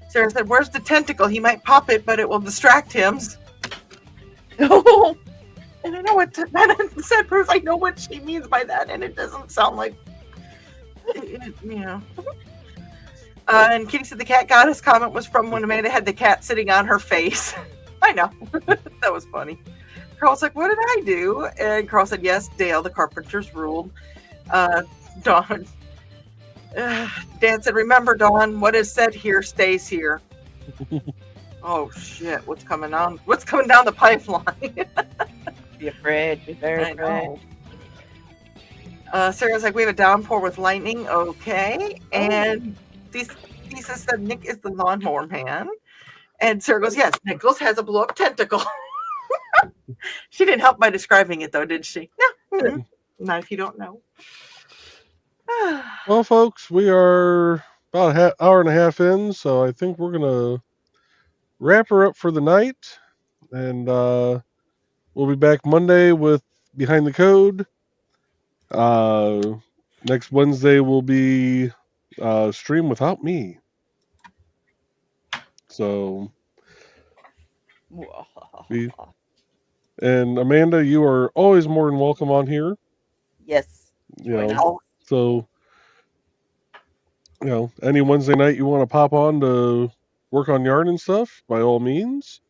Sarah said, "Where's the tentacle? He might pop it, but it will distract him." Oh, and I know what that said. Bruce, I know what she means by that, and it doesn't sound like, and Kitty said the cat goddess comment was from when Amanda had the cat sitting on her face. I know, that was funny. Carl's like, "What did I do?" And Carl said, "Yes, Dale, the Carpenters ruled." Dawn. Dan said, "Remember, Dawn, what is said here stays here." Oh shit! What's coming down? What's coming down the pipeline? Be afraid. Be very afraid. Sarah's like, "We have a downpour with lightning." Okay, and Lisa said, "Nick is the lawnmower man," and Sarah goes, "Yes, Nichols has a blow-up tentacle." She didn't help by describing it, though, did she? No, not if you don't know. Well, folks, we are about an hour and a half in, so I think we're gonna wrap her up for the night, and we'll be back Monday with Behind the Code. Next Wednesday will be stream without me. So, and Amanda, you are always more than welcome on here. Yes. So, any Wednesday night you want to pop on to work on yarn and stuff, by all means.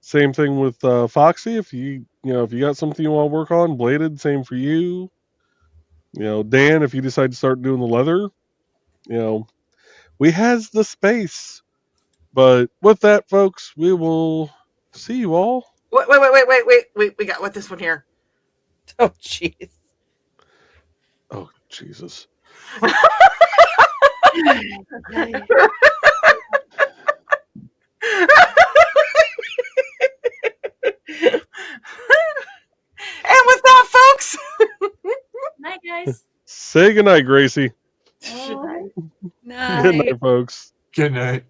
Same thing with Foxy. If you got something you want to work on, bladed, same for you. Dan, if you decide to start doing the leather, we has the space. But with that, folks, we will see you all. Wait. We got this one here. Oh, jeez. Oh, Jesus. And with that, folks. Night, guys. Say goodnight, Gracie. Night. Good night, folks. Good night.